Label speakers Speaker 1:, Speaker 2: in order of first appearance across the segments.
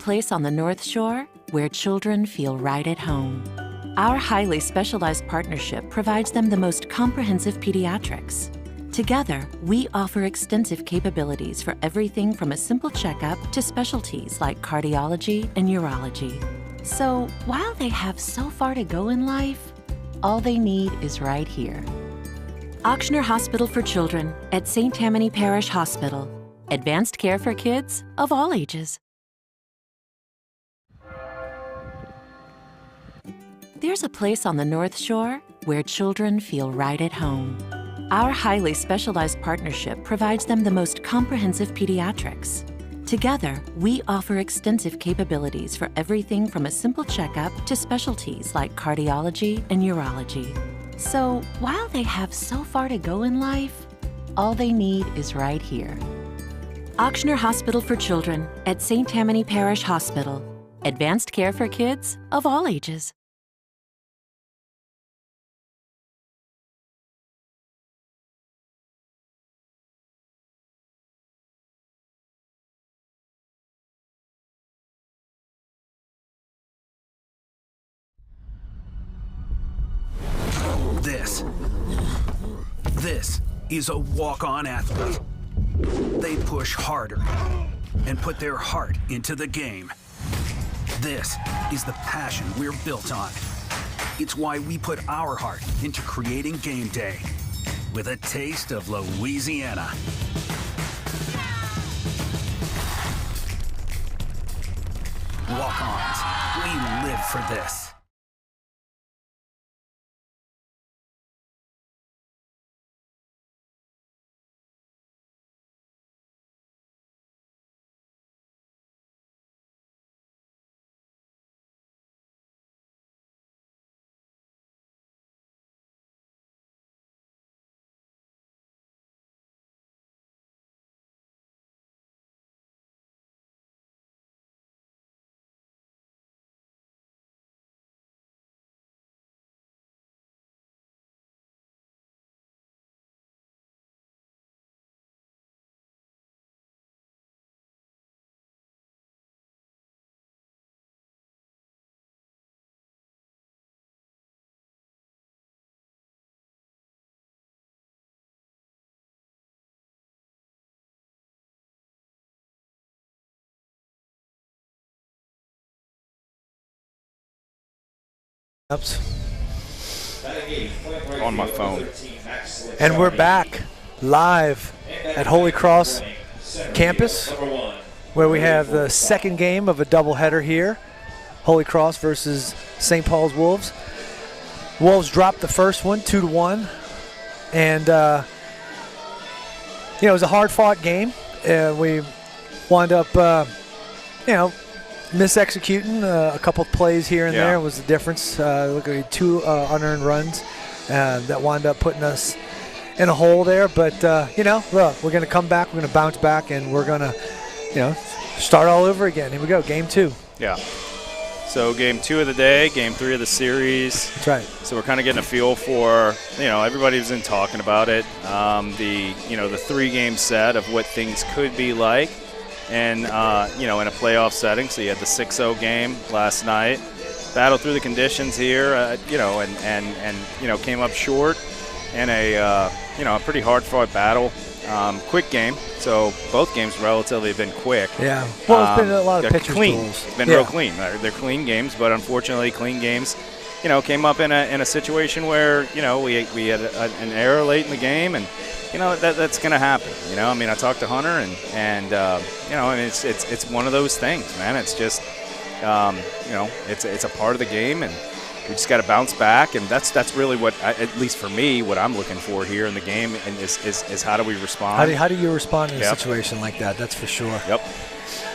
Speaker 1: place on the North Shore where children feel right at home. Our highly specialized partnership provides them the most comprehensive pediatrics. Together, we offer extensive capabilities for everything from a simple checkup to specialties like cardiology and urology. So, while they have so far to go in life, all they need is right here. Ochsner Hospital for Children at St. Tammany Parish Hospital. Advanced care for kids of all ages. There's a place on the North Shore where children feel right at home. Our highly specialized partnership provides them the most comprehensive pediatrics. Together, we offer extensive capabilities for everything from a simple checkup to specialties like cardiology and urology. So, while they have so far to go in life, all they need is right here. Ochsner Hospital for Children at St. Tammany Parish Hospital. Advanced care for kids of all ages.
Speaker 2: This is a walk-on athlete. They push harder and put their heart into the game. This is the passion we're built on. It's why we put our heart into creating game day with a taste of Louisiana. Walk-ons, we live for this.
Speaker 3: On my phone.
Speaker 4: And we're back live at Holy Cross campus, where we have the second game of a doubleheader here. Holy Cross versus St. Paul's Wolves. Wolves dropped the first one 2-1, and it was a hard-fought game. We wound up, misexecuting a couple of plays here and there was the difference. Look at 2 unearned runs that wound up putting us in a hole there. But, look, we're going to come back, we're going to bounce back, and we're going to, start all over again. Here we go, game 2.
Speaker 3: Yeah. So game 2 of the day, game 3 of the series.
Speaker 4: That's right.
Speaker 3: So we're kind of getting a feel for, everybody's been talking about it, the 3-game set of what things could be like. And, in a playoff setting. So you had the 6-0 game last night. Battled through the conditions here, and came up short in a pretty hard-fought battle. Quick game. So both games relatively have been quick.
Speaker 4: Yeah. Well, it's been a lot of pitcher's
Speaker 3: clean.
Speaker 4: duels.
Speaker 3: It's been real clean. They're clean games, but unfortunately clean games, came up in a situation where, we had an error late in the game, and that's going to happen. I talked to Hunter, and it's one of those things, man. It's just, it's a part of the game, and we just got to bounce back. And that's really what, at least for me, what I'm looking for here in the game, and is how do we respond?
Speaker 4: How do you respond in a situation like that? That's for sure.
Speaker 3: Yep.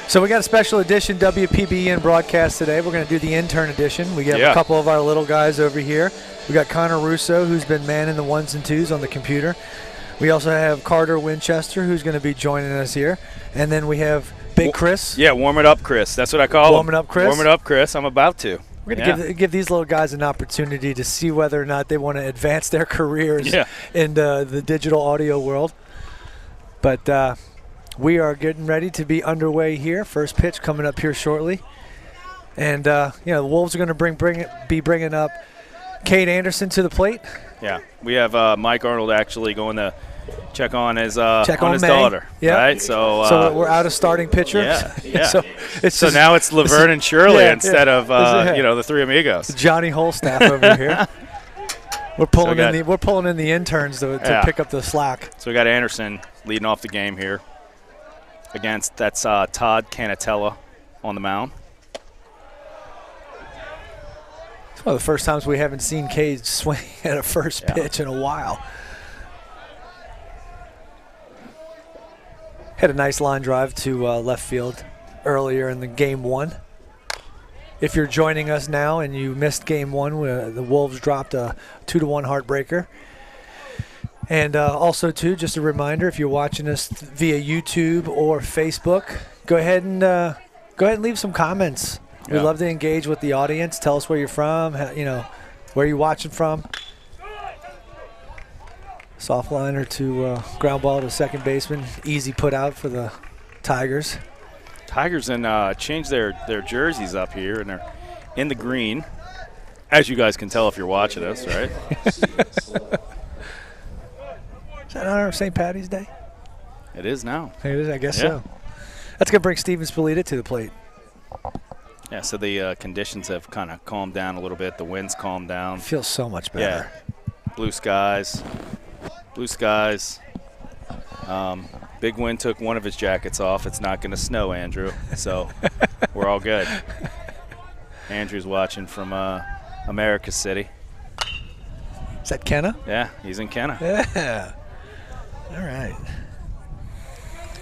Speaker 4: So we got a special edition WPBN broadcast today. We're going to do the intern edition. We have a couple of our little guys over here. We got Connor Russo, who's been manning the 1s and 2s on the computer. We also have Carter Winchester, who's going to be joining us here. And then we have Big Chris.
Speaker 3: Yeah, warm it up, Chris. That's what I call him.
Speaker 4: Warm it up, Chris.
Speaker 3: Warm it up, Chris. I'm about to.
Speaker 4: We're going to give these little guys an opportunity to see whether or not they want to advance their careers in the digital audio world. But We are getting ready to be underway here. First pitch coming up here shortly. And, the Wolves are going to be bringing up Cade Anderson to the plate.
Speaker 3: Yeah, we have Mike Arnold actually going to check on his daughter.
Speaker 4: Yeah.
Speaker 3: Right?
Speaker 4: So we're out of starting pitcher.
Speaker 3: Yeah.
Speaker 4: so
Speaker 3: now it's Laverne and Shirley instead of the three amigos.
Speaker 4: Johnny Holstaff over here. We're pulling in the interns to pick up the slack.
Speaker 3: So we got Anderson leading off the game here that's Todd Canatella on the mound.
Speaker 4: It's one of the first times we haven't seen Cade swing at a first pitch in a while. Had a nice line drive to left field earlier in the game one. If you're joining us now and you missed game one, the Wolves dropped a 2-1 heartbreaker. And also, too, just a reminder, if you're watching us via YouTube or Facebook, go ahead and leave some comments. We'd love to engage with the audience. Tell us where you're from, where you're watching from. Soft liner to ground ball to second baseman. Easy put out for the Tigers.
Speaker 3: Tigers changed their jerseys up here, and they're in the green, as you guys can tell if you're watching us, right?
Speaker 4: Is that on St. Patty's Day?
Speaker 3: It is now.
Speaker 4: It is, I guess so. That's going to bring Steven Spalita to the plate.
Speaker 3: Yeah, so the conditions have kind of calmed down a little bit. The wind's calmed down.
Speaker 4: Feels so much better.
Speaker 3: Yeah. Blue skies. Big Wind took one of his jackets off. It's not going to snow, Andrew, so we're all good. Andrew's watching from America City.
Speaker 4: Is that Kenna?
Speaker 3: Yeah, he's in Kenna.
Speaker 4: Yeah. All right.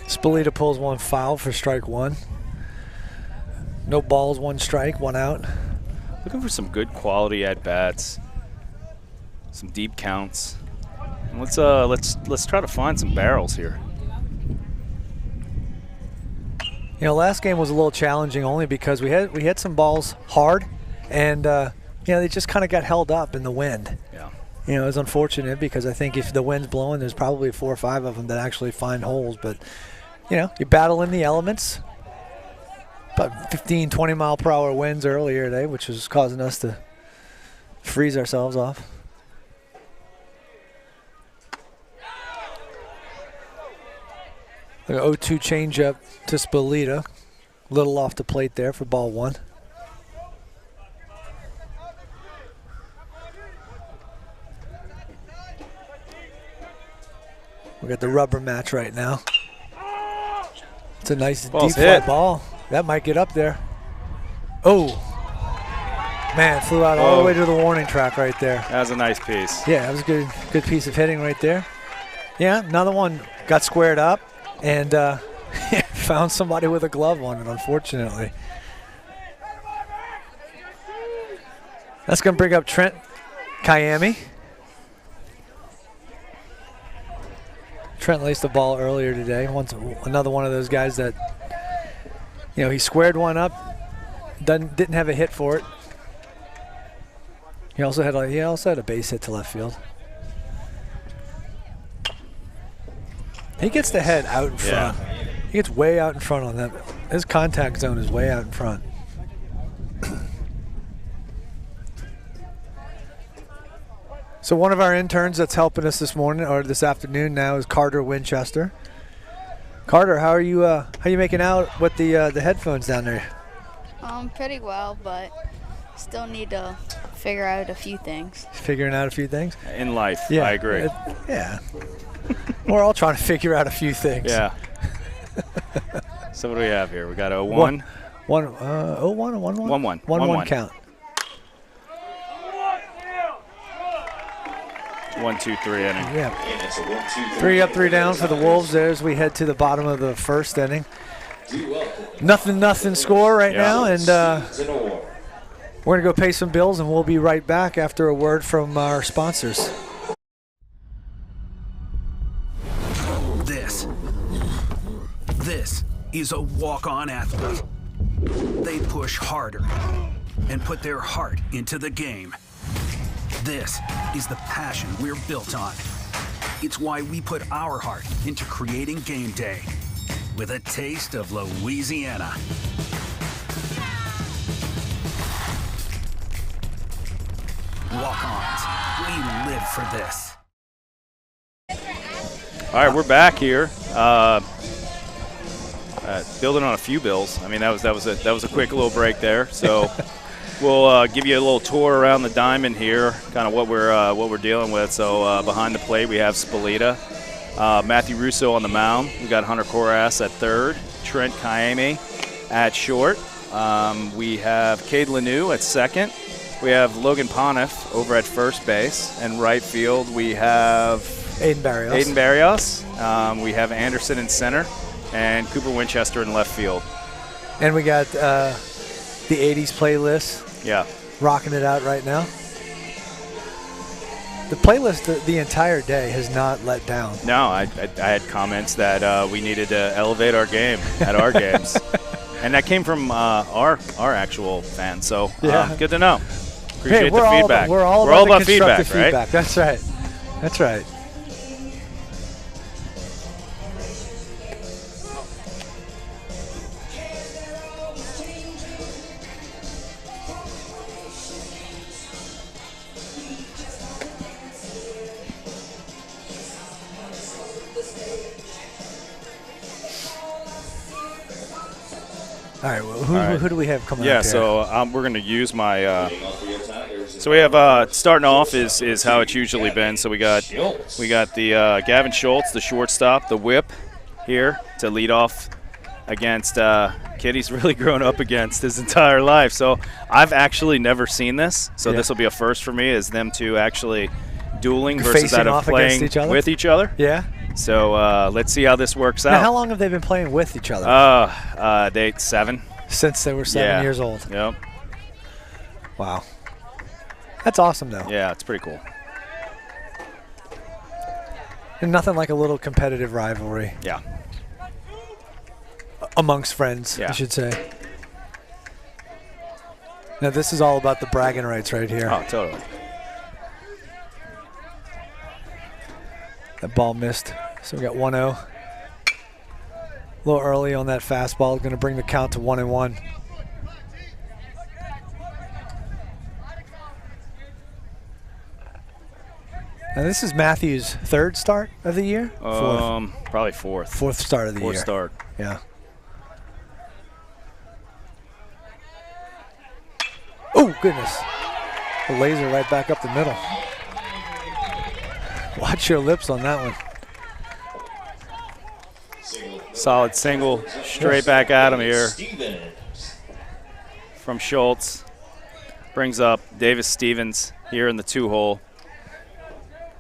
Speaker 4: Spalita pulls one foul for strike one. No balls, one strike, one out.
Speaker 3: Looking for some good quality at-bats, some deep counts. And let's try to find some barrels here.
Speaker 4: Last game was a little challenging only because we had some balls hard, and they just kind of got held up in the wind.
Speaker 3: Yeah.
Speaker 4: It was unfortunate because I think if the wind's blowing, there's probably 4 or 5 of them that actually find holes. But you battle in the elements. About 15, 20 mile per hour winds earlier today, which was causing us to freeze ourselves off. The 0-2 changeup to Spalita. Little off the plate there for ball one. We got the rubber match right now. It's a nice deep fly ball. That might get up there. Oh, man, flew out all the way to the warning track right there.
Speaker 3: That was a nice piece.
Speaker 4: Yeah, that was a good piece of hitting right there. Yeah, another one got squared up and found somebody with a glove on it, unfortunately. That's going to bring up Trent Kayami. Trent laced the ball earlier today. Another one of those guys that, he squared one up, didn't have a hit for it. He also had a base hit to left field. He gets the head out in front. Yeah. He gets way out in front on that. His contact zone is way out in front. So one of our interns that's helping us this morning or this afternoon now is Carter Winchester. Carter, how are you making out with the headphones down there?
Speaker 5: Pretty well, but still need to figure out a few things.
Speaker 4: Figuring out a few things?
Speaker 3: In life, yeah, I agree.
Speaker 4: Yeah. We're all trying to figure out a few things.
Speaker 3: Yeah. So what do we have here? We got 0-1.
Speaker 4: 0-1 or 1-1?
Speaker 3: 1-1.
Speaker 4: 1-1 count.
Speaker 3: 1-2-3 inning.
Speaker 4: Yeah. 3 up, 3 down for the Wolves as we head to the bottom of the first inning. Nothing score right now, and we're going to go pay some bills, and we'll be right back after a word from our sponsors.
Speaker 2: This is a walk-on athlete. They push harder and put their heart into the game. This is the passion we're built on. It's why we put our heart into creating game day. with a taste of Louisiana. Walk-ons, we live for this.
Speaker 3: All right, we're back here. Building on a few bills. I mean, that was a quick little break there. So we'll give you a little tour around the diamond here, kind of what we're dealing with. So behind the plate we have Spalita, Matthew Russo on the mound. We got Hunter Koras at third, Trent Kaime at short. We have Cade Lanou at second. We have Logan Pontiff over at first base, and right field we have
Speaker 4: Aiden Barrios.
Speaker 3: We have Anderson in center, and Cooper Winchester in left field.
Speaker 4: And we got the 80s playlist.
Speaker 3: Yeah.
Speaker 4: Rocking it out right now. The playlist the entire day has not let down.
Speaker 3: No, I had comments that we needed to elevate our game at our games. And that came from our actual fans, so
Speaker 4: yeah.
Speaker 3: Good to know. Appreciate the feedback.
Speaker 4: We're all about feedback, right? That's right. That's right. All right, well, who do we have coming up here?
Speaker 3: Yeah, so we're going to use my so we have starting off is how it's usually been. So we got the Gavin Schultz, the shortstop, the whip here to lead off against kid he's really grown up against his entire life. So I've actually never seen this. So this will be a first for me, is them two actually dueling versus that of playing with each other.
Speaker 4: Yeah.
Speaker 3: So let's see how this works out.
Speaker 4: Now, how long have they been playing with each other?
Speaker 3: They 7.
Speaker 4: Since they were 7 years old.
Speaker 3: Yep.
Speaker 4: Wow. That's awesome, though.
Speaker 3: Yeah, it's pretty cool.
Speaker 4: And nothing like a little competitive rivalry.
Speaker 3: Yeah.
Speaker 4: Amongst friends, I should say. Now, this is all about the bragging rights right here.
Speaker 3: Oh, totally.
Speaker 4: That ball missed, so we got 1-0. A little early on that fastball, going to bring the count to 1-1. Now this is Matthew's third start of the year?
Speaker 3: Fourth? Probably fourth.
Speaker 4: Fourth start of the year.
Speaker 3: Fourth start.
Speaker 4: Yeah. Oh, goodness. The laser right back up the middle. Watch your lips on that one.
Speaker 3: Solid single, straight back at him here from Schultz. Brings up Davis Stevens here in the 2-hole.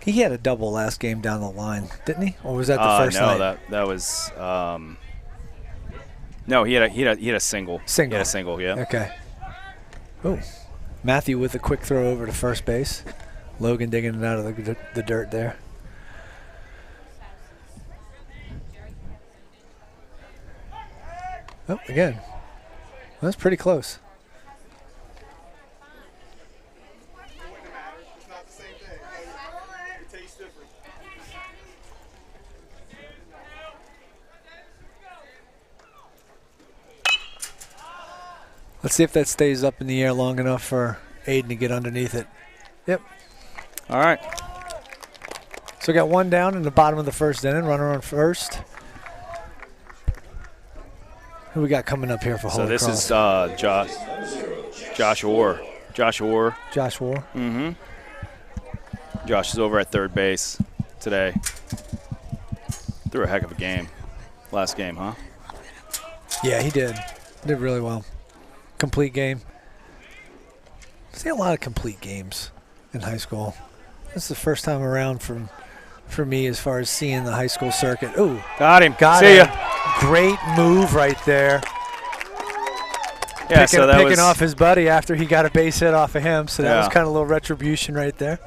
Speaker 4: He had a double last game down the line, didn't he? Or was that the first night?
Speaker 3: No, that was no. He had a single.
Speaker 4: Single.
Speaker 3: He had a single. Yeah.
Speaker 4: Okay. Oh, Matthew with a quick throw over to first base. Logan digging it out of the dirt there. Oh, again. That's pretty close. Let's see if that stays up in the air long enough for Aiden to get underneath it. Yep.
Speaker 3: All right.
Speaker 4: So we got one down in the bottom of the first inning, runner on first. Who we got coming up here for Holy Cross?
Speaker 3: So this is Josh Orr. Josh Orr.
Speaker 4: Josh Orr.
Speaker 3: Mm-hmm. Josh is over at third base today. Threw a heck of a game. Last game, huh?
Speaker 4: Yeah, he did. Did really well. Complete game. See a lot of complete games in high school. This is the first time around for me as far as seeing the high school circuit. Ooh.
Speaker 3: Got him.
Speaker 4: See ya. Great move right there.
Speaker 3: Yeah,
Speaker 4: picking off his buddy after he got a base hit off of him. So that was kind of a little retribution right there.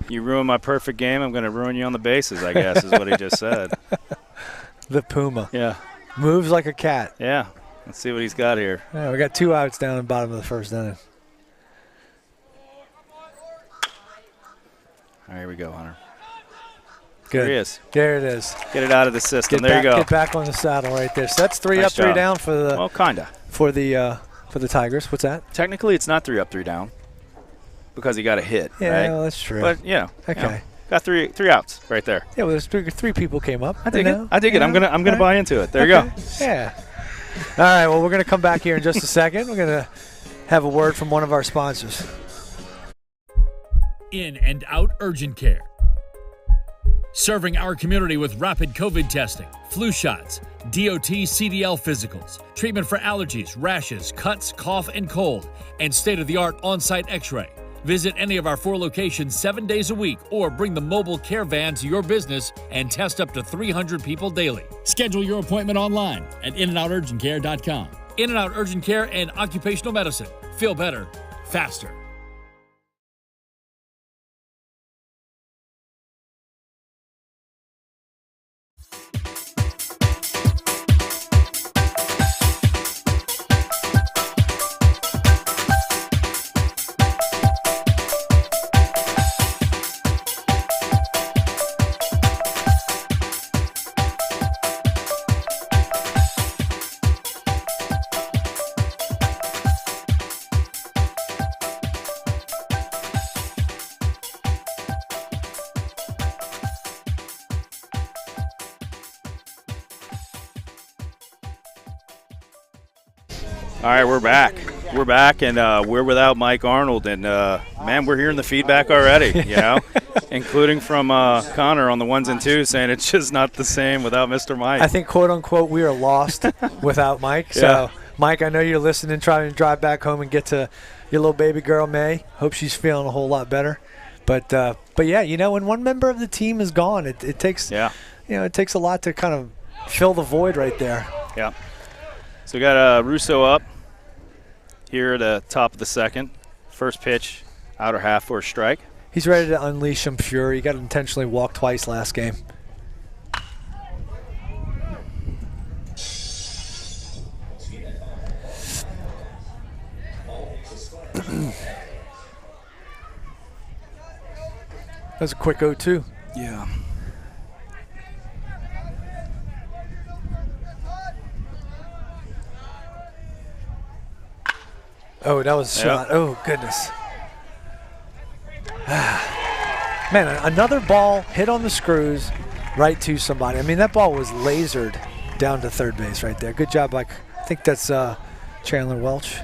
Speaker 3: You ruined my perfect game, I'm going to ruin you on the bases, I guess, is what he just said.
Speaker 4: The Puma.
Speaker 3: Yeah.
Speaker 4: Moves like a cat.
Speaker 3: Yeah. Let's see what he's got here.
Speaker 4: Yeah, we got 2 outs down in the bottom of the first inning.
Speaker 3: All right, here we go, Hunter. There he is.
Speaker 4: There it is.
Speaker 3: Get it out of the system. There you go.
Speaker 4: Get back on the saddle right there. So that's 3
Speaker 3: Nice
Speaker 4: up, 3
Speaker 3: job.
Speaker 4: down for the
Speaker 3: Well, kinda.
Speaker 4: for the Tigers. What's that?
Speaker 3: Technically, it's not 3 up, 3 down because he got a hit.
Speaker 4: Yeah,
Speaker 3: right?
Speaker 4: well, that's true.
Speaker 3: But
Speaker 4: Okay.
Speaker 3: got three outs right there.
Speaker 4: Yeah, well, there's three people came up.
Speaker 3: I dig it. I'm gonna buy into it. There you go.
Speaker 4: Yeah. All right. Well, we're gonna come back here in just a second. We're gonna have a word from one of our sponsors.
Speaker 6: In and out urgent care. Serving our community with rapid COVID testing, flu shots, DOT CDL physicals, treatment for allergies, rashes, cuts, cough, and cold, and state-of-the-art on-site x-ray. Visit any of our 4 locations 7 days a week or bring the mobile care van to your business and test up to 300 people daily. Schedule your appointment online at inandouturgentcare.com. In and Out Urgent Care and Occupational Medicine. Feel better, faster.
Speaker 3: All right, we're back. We're back, and we're without Mike Arnold. And, man, we're hearing the feedback already, including from Connor on the 1s and 2s saying it's just not the same without Mr. Mike.
Speaker 4: I think, quote unquote, we are lost without Mike.
Speaker 3: Yeah.
Speaker 4: So, Mike, I know you're listening, trying to drive back home and get to your little baby girl, May. Hope she's feeling a whole lot better. But yeah, when one member of the team is gone, it takes it takes a lot to kind of fill the void right there.
Speaker 3: Yeah. So we got Russo up here at the top of the second. First pitch, outer half for a strike.
Speaker 4: He's ready to unleash some fury. He got intentionally walked twice last game. That was a quick 0-2.
Speaker 3: Yeah.
Speaker 4: Oh, that was a shot. Oh, goodness. Man, another ball hit on the screws right to somebody. I mean, that ball was lasered down to third base right there. Good job. I think that's Chandler Welch.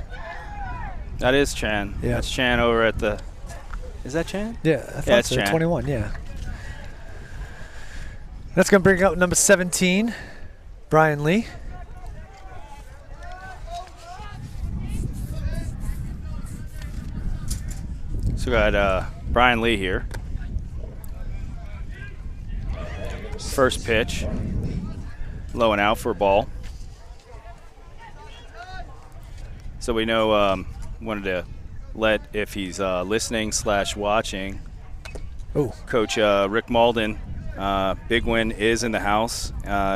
Speaker 3: That is Chan.
Speaker 4: Yeah.
Speaker 3: That's Chan over at the – is that Chan?
Speaker 4: Yeah, I thought
Speaker 3: it's
Speaker 4: so.
Speaker 3: Chan.
Speaker 4: 21, yeah. That's going to bring up number 17, Brian Lee.
Speaker 3: So we got Brian Lee here. First pitch, low and out for a ball. So we know wanted to let, if he's listening / watching, Coach Rick Malden, big win is in the house,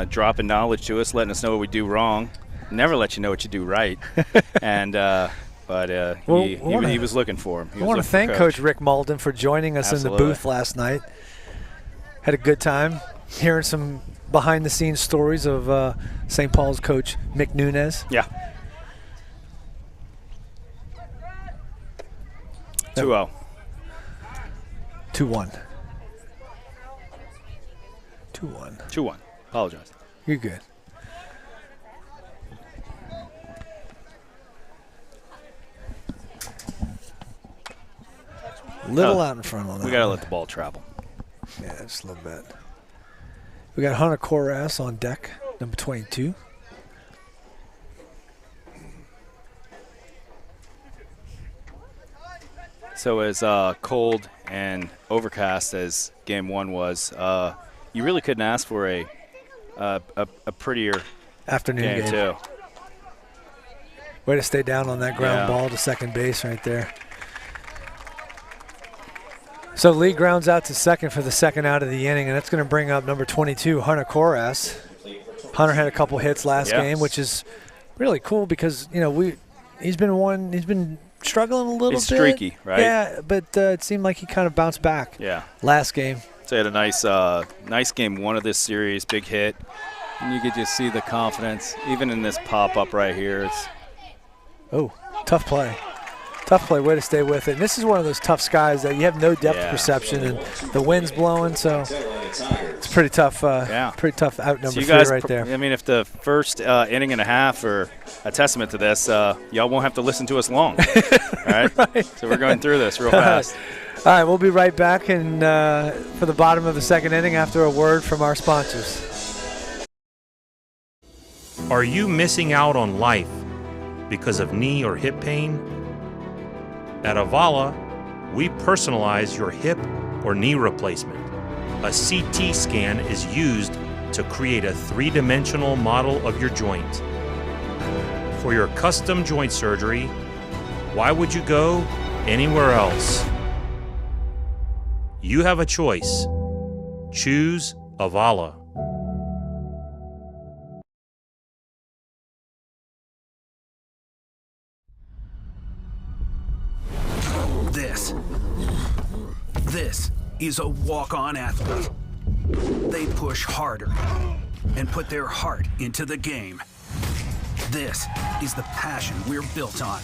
Speaker 3: dropping knowledge to us, letting us know what we do wrong. Never let you know what you do right. And but he was looking for him.
Speaker 4: I want to thank Coach Rick Malden for joining us in the booth last night. Had a good time hearing some behind-the-scenes stories of St. Paul's coach Mick Nunez.
Speaker 3: Yeah. 2-0.
Speaker 4: 2-1. 2-1.
Speaker 3: 2-1. Apologize.
Speaker 4: You're good. Little out in front on that.
Speaker 3: We got to let the ball travel.
Speaker 4: Yeah, just a little bit. We got Hunter Koras on deck, number 22.
Speaker 3: So as cold and overcast as Game 1 was, you really couldn't ask for a prettier
Speaker 4: afternoon game
Speaker 3: too.
Speaker 4: Way to stay down on that ground ball to second base right there. So Lee grounds out to second for the second out of the inning, and that's going to bring up number 22, Hunter Koras. Hunter had a couple hits last game, which is really cool because he's been struggling a little bit.
Speaker 3: He's streaky, right?
Speaker 4: Yeah, but it seemed like he kind of bounced back.
Speaker 3: Yeah.
Speaker 4: Last game,
Speaker 3: So he had a nice game one of this series, big hit. And you could just see the confidence, even in this pop-up right here. It's
Speaker 4: tough play. Tough play, way to stay with it. And this is one of those tough skies that you have no depth perception, and the wind's blowing, so it's pretty tough. Pretty tough out number three right there.
Speaker 3: I mean, if the first inning and a half are a testament to this, y'all won't have to listen to us long. All right?
Speaker 4: Right.
Speaker 3: So we're going through this real fast.
Speaker 4: All right, we'll be right back and for the bottom of the second inning after a word from our sponsors.
Speaker 7: Are you missing out on life because of knee or hip pain? At Avala, we personalize your hip or knee replacement. A CT scan is used to create a three-dimensional model of your joint. For your custom joint surgery, why would you go anywhere else? You have a choice. Choose Avala.
Speaker 2: This is a walk-on athlete. They push harder and put their heart into the game. This is the passion we're built on.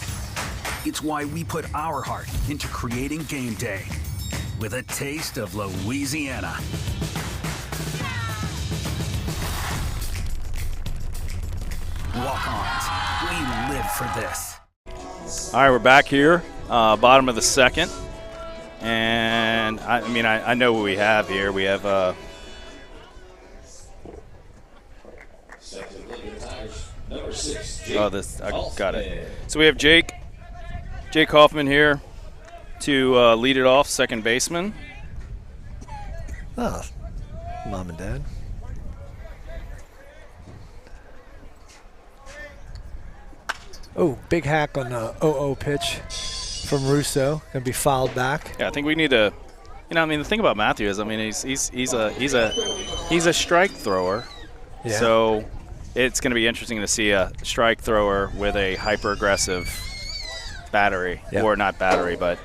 Speaker 2: It's why we put our heart into creating game day with a taste of Louisiana. Walk-ons, we live for this.
Speaker 3: All right, we're back here, bottom of the second. And, I know what we have here. We have I got it. So we have Jake Hoffman here to lead it off, second baseman.
Speaker 4: Oh, mom and dad. Oh, big hack on the 0-0 pitch from Russo. Gonna be fouled back.
Speaker 3: Yeah, I think we need to. The thing about Matthew is, he's a strike thrower.
Speaker 4: Yeah.
Speaker 3: So it's going to be interesting to see a strike thrower with a hyper-aggressive battery, or not battery, but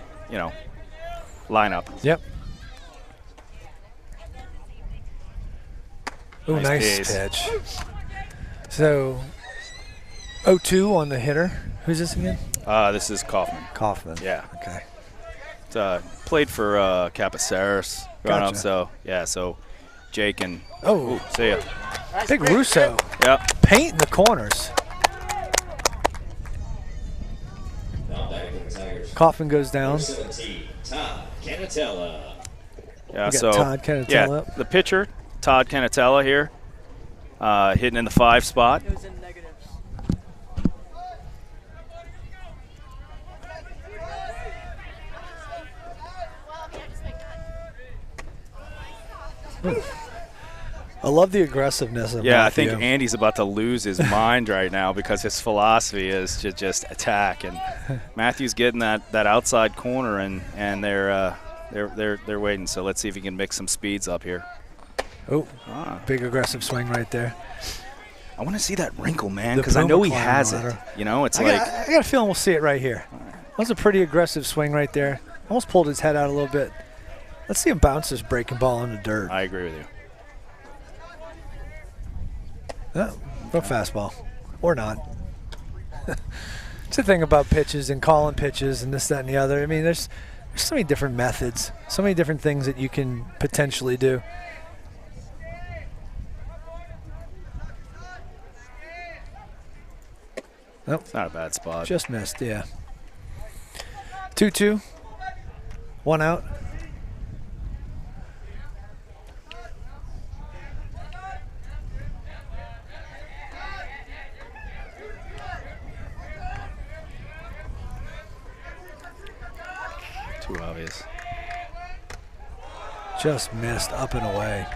Speaker 3: lineup.
Speaker 4: Yep. Oh, nice
Speaker 3: piece.
Speaker 4: pitch. So 0-2 on the hitter. Who's this again?
Speaker 3: This is Kaufman.
Speaker 4: Kaufman.
Speaker 3: Yeah.
Speaker 4: Okay.
Speaker 3: Played for Capaceres growing up, so Jake and see ya.
Speaker 4: Big Russo.
Speaker 3: Yep.
Speaker 4: Paint in the corners. Kaufman goes down.
Speaker 3: Yeah,
Speaker 4: Todd Canatella.
Speaker 3: The pitcher, Todd Canatella here, hitting in the 5 spot.
Speaker 4: I love the aggressiveness of
Speaker 3: Matthew. I think Andy's about to lose his mind right now because his philosophy is to just attack, and Matthew's getting that outside corner, and they're waiting. So let's see if he can mix some speeds up here.
Speaker 4: Big aggressive swing right there.
Speaker 3: I want to see that wrinkle, man, because I know he has it. It's I
Speaker 4: got a feeling we'll see it right here. That was a pretty aggressive swing right there. Almost pulled his head out a little bit. Let's see him bounce this breaking ball in the dirt.
Speaker 3: I agree with you.
Speaker 4: No fastball. Or not. It's the thing about pitches and calling pitches and this, that, and the other. There's so many different methods, so many different things that you can potentially do. Nope.
Speaker 3: It's not a bad spot.
Speaker 4: Just missed, yeah. 2-2. 1 out.
Speaker 3: Too obvious.
Speaker 4: Just missed up and away.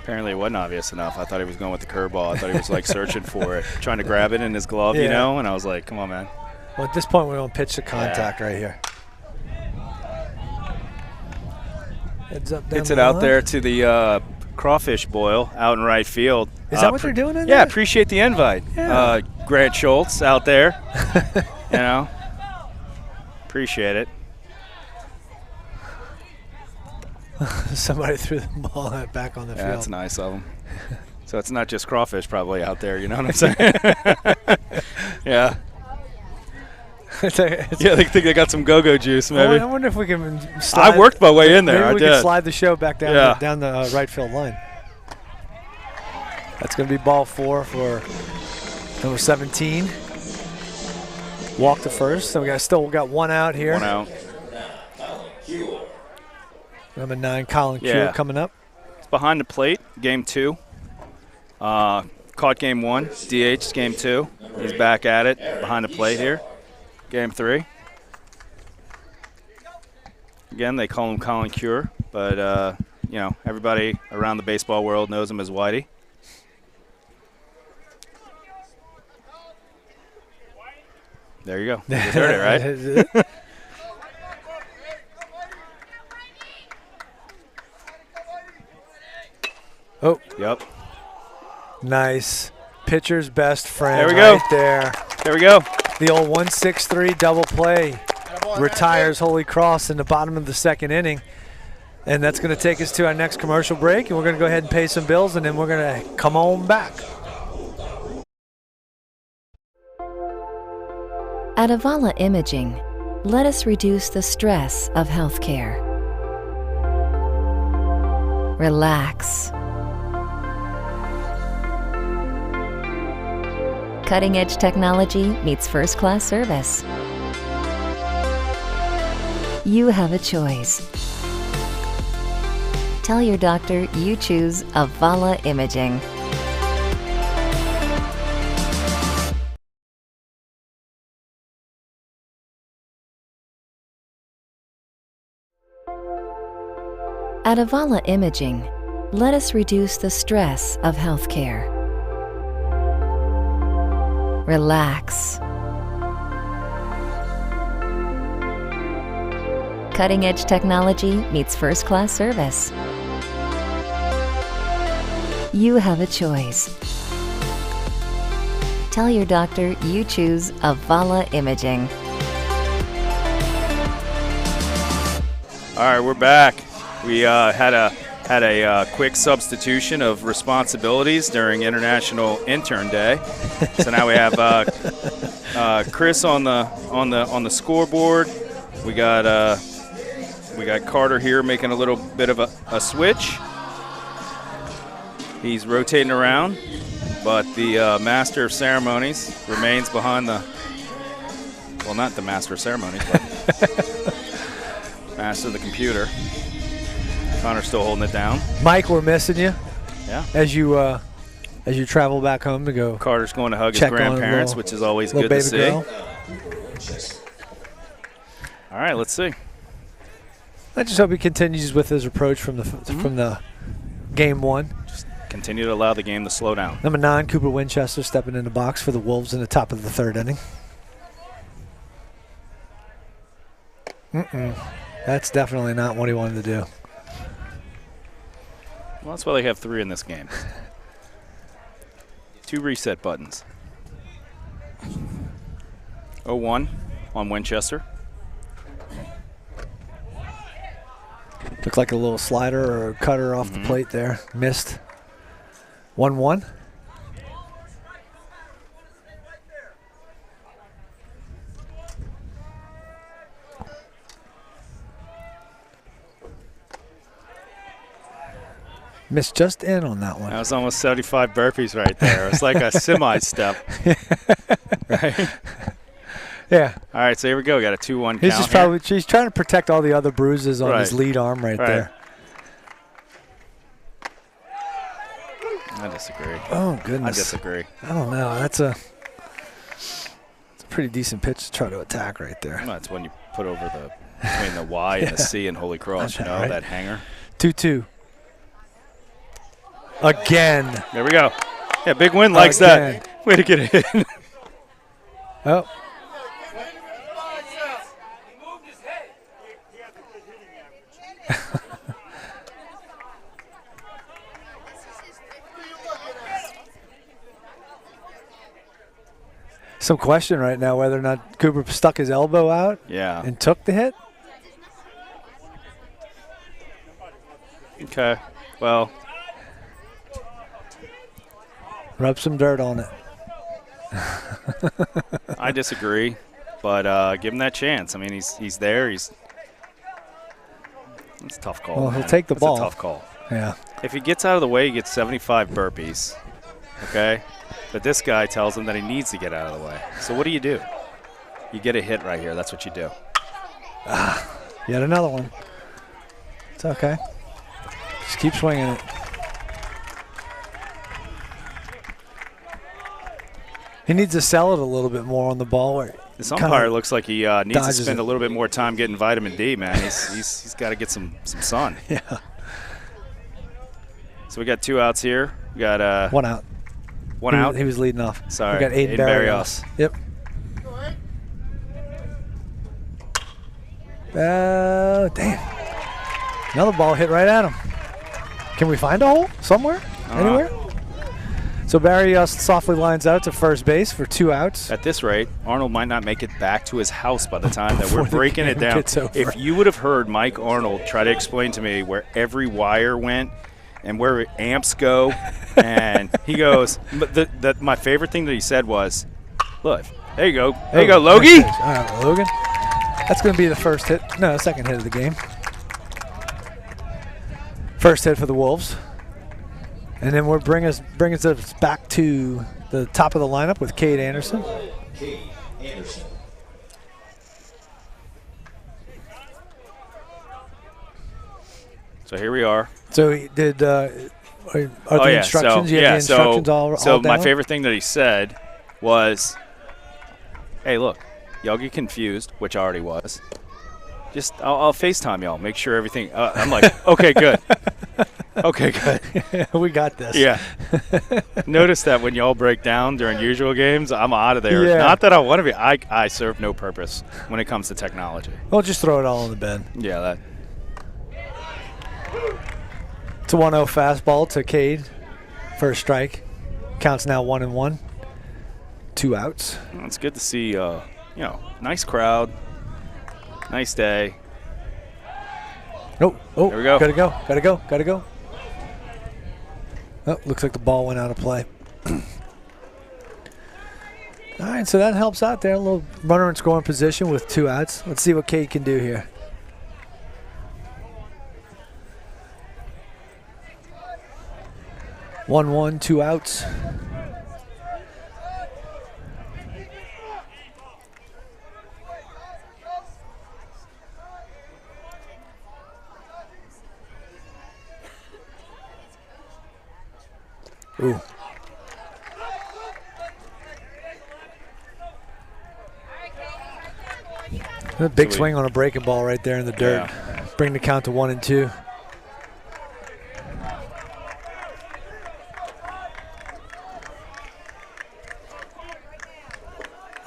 Speaker 3: Apparently it wasn't obvious enough. I thought he was going with the curveball. I thought he was searching for it, trying to grab it in his glove, and I was like, come on, man.
Speaker 4: Well, at this point, we don't pitch to contact right here. Heads up, down
Speaker 3: Hits it out there to the crawfish boil out in right field.
Speaker 4: Is that what they're doing in there?
Speaker 3: Yeah, appreciate the invite.
Speaker 4: Yeah.
Speaker 3: Grant Schultz out there. Appreciate it.
Speaker 4: Somebody threw the ball back on the field.
Speaker 3: That's nice of them. So it's not just crawfish probably out there, you know what I'm saying? Yeah. Yeah, they think they got some go-go juice, maybe.
Speaker 4: I wonder if we can slide.
Speaker 3: I worked my way in there.
Speaker 4: Maybe we
Speaker 3: can
Speaker 4: slide the show back down down the right field line. That's going to be ball 4 for number 17. Walk to first. So we still got 1 out here.
Speaker 3: 1 out.
Speaker 4: Number 9, Colin Kuehl coming up.
Speaker 3: It's behind the plate, game 2. Caught game 1, DH game 2. He's back at it behind the plate here. Game 3. Again, they call him Colin Kuehl, but you know, everybody around the baseball world knows him as Whitey. There you go. You just heard it, right?
Speaker 4: Oh.
Speaker 3: Yep.
Speaker 4: Nice. Pitcher's best friend.
Speaker 3: There we go.
Speaker 4: Right there.
Speaker 3: There we go.
Speaker 4: The old 1-6-3 double play retires Holy Cross in the bottom of the 2nd inning. And that's going to take us to our next commercial break. And we're going to go ahead and pay some bills, and then we're going to come on back.
Speaker 8: At Avala Imaging, let us reduce the stress of healthcare. Relax. Cutting-edge technology meets first-class service. You have a choice. Tell your doctor you choose Avala Imaging. At Avala Imaging, let us reduce the stress of healthcare. Relax. Cutting-edge technology meets first-class service. You have a choice. Tell your doctor you choose Avala Imaging.
Speaker 3: All right, we're back. We had a quick substitution of responsibilities during International Intern Day. So now we have Chris on the scoreboard. We got Carter here making a little bit of a switch. He's rotating around, but the master of ceremonies remains behind the. Well, not the master of ceremonies, but master of the computer. Connor's still holding it down.
Speaker 4: Mike, we're missing you.
Speaker 3: Yeah.
Speaker 4: As you travel back home to go.
Speaker 3: Carter's going to hug his grandparents, which is always good to see. Girl. All right, let's see.
Speaker 4: I just hope he continues with his approach from the game 1.
Speaker 3: Just continue to allow the game to slow down.
Speaker 4: Number 9, Cooper Winchester stepping in the box for the Wolves in the top of the 3rd inning. That's definitely not what he wanted to do.
Speaker 3: Well, that's why they have 3 in this game. 2 reset buttons. 0-1 on Winchester.
Speaker 4: Looked like a little slider or a cutter off the plate there. Missed. 1-1. Missed just in on that one.
Speaker 3: That was almost 75 burpees right there. It's like a semi-step. Right?
Speaker 4: Yeah.
Speaker 3: All right, so here we go. Got a 2-1 count.
Speaker 4: He's trying to protect all the other bruises on his lead arm right there.
Speaker 3: I disagree.
Speaker 4: Oh, goodness.
Speaker 3: I disagree.
Speaker 4: I don't know. It's a pretty decent pitch to try to attack right there.
Speaker 3: Well, that's when you put over between the Y and the C in Holy Cross, you know, right? That hanger.
Speaker 4: 2-2. Again.
Speaker 3: There we go. Yeah, big win likes that. Way to get it in.
Speaker 4: Oh. Some question right now whether or not Cooper stuck his elbow out and took the hit.
Speaker 3: Okay. Well,
Speaker 4: Rub some dirt on it.
Speaker 3: I disagree, but give him that chance. I mean, he's there. It's a tough call.
Speaker 4: Well,
Speaker 3: man.
Speaker 4: he'll take the ball.
Speaker 3: It's a tough call.
Speaker 4: Yeah.
Speaker 3: If he gets out of the way, he gets 75 burpees. Okay? But this guy tells him that he needs to get out of the way. So what do? You get a hit right here. That's what you do.
Speaker 4: Yet another one. It's okay. Just keep swinging it. He needs to sell it a little bit more on the ball. Where
Speaker 3: This umpire looks like he needs to spend
Speaker 4: it.
Speaker 3: a little bit more time getting vitamin D, man. He's got to get some sun.
Speaker 4: Yeah.
Speaker 3: So we got 2 outs here. We got
Speaker 4: 1 out.
Speaker 3: One out.
Speaker 4: He was leading off.
Speaker 3: Sorry.
Speaker 4: We got Aiden Barrios. Yep. Damn. Another ball hit right at him. Can we find a hole somewhere? Anywhere? So Barrios softly lines out to first base for 2 outs.
Speaker 3: At this rate, Arnold might not make it back to his house by the time that we're
Speaker 4: Before the
Speaker 3: breaking it
Speaker 4: game
Speaker 3: down.
Speaker 4: gets over.
Speaker 3: If you would have heard Mike Arnold try to explain to me where every wire went and where amps go, and he goes, but my favorite thing that he said was, look, there you go. There you go, Logie.
Speaker 4: All right, Logan. That's going to be the first hit. No, second hit of the game. First hit for the Wolves. And then we'll bring us back to the top of the lineup with Cade Anderson.
Speaker 3: So here we are.
Speaker 4: So he did. Are the instructions?
Speaker 3: So,
Speaker 4: you have the instructions all
Speaker 3: so my
Speaker 4: down?
Speaker 3: favorite thing that he said was, "Hey, look, y'all get confused," which I already was. Just I'll FaceTime y'all, make sure everything. I'm like, okay, good. Okay, good.
Speaker 4: We got this.
Speaker 3: Yeah. Notice that when y'all break down during usual games, I'm out of there.
Speaker 4: Yeah.
Speaker 3: Not that I want to be. I serve no purpose when it comes to technology.
Speaker 4: We'll just throw it all in the bed.
Speaker 3: Yeah, that.
Speaker 4: It's a 1-0 fastball to Cade. First strike. Counts now 1-1. 2 outs.
Speaker 3: Well, it's good to see. Nice crowd. Nice day.
Speaker 4: Oh,
Speaker 3: there we go.
Speaker 4: Gotta go. Oh, looks like the ball went out of play. All right, so that helps out there. A little runner in scoring position with 2 outs. Let's see what Cade can do here. One, 2 outs. Ooh. A big swing on a breaking ball right there in the dirt.
Speaker 3: Yeah.
Speaker 4: Bring the count to 1-2.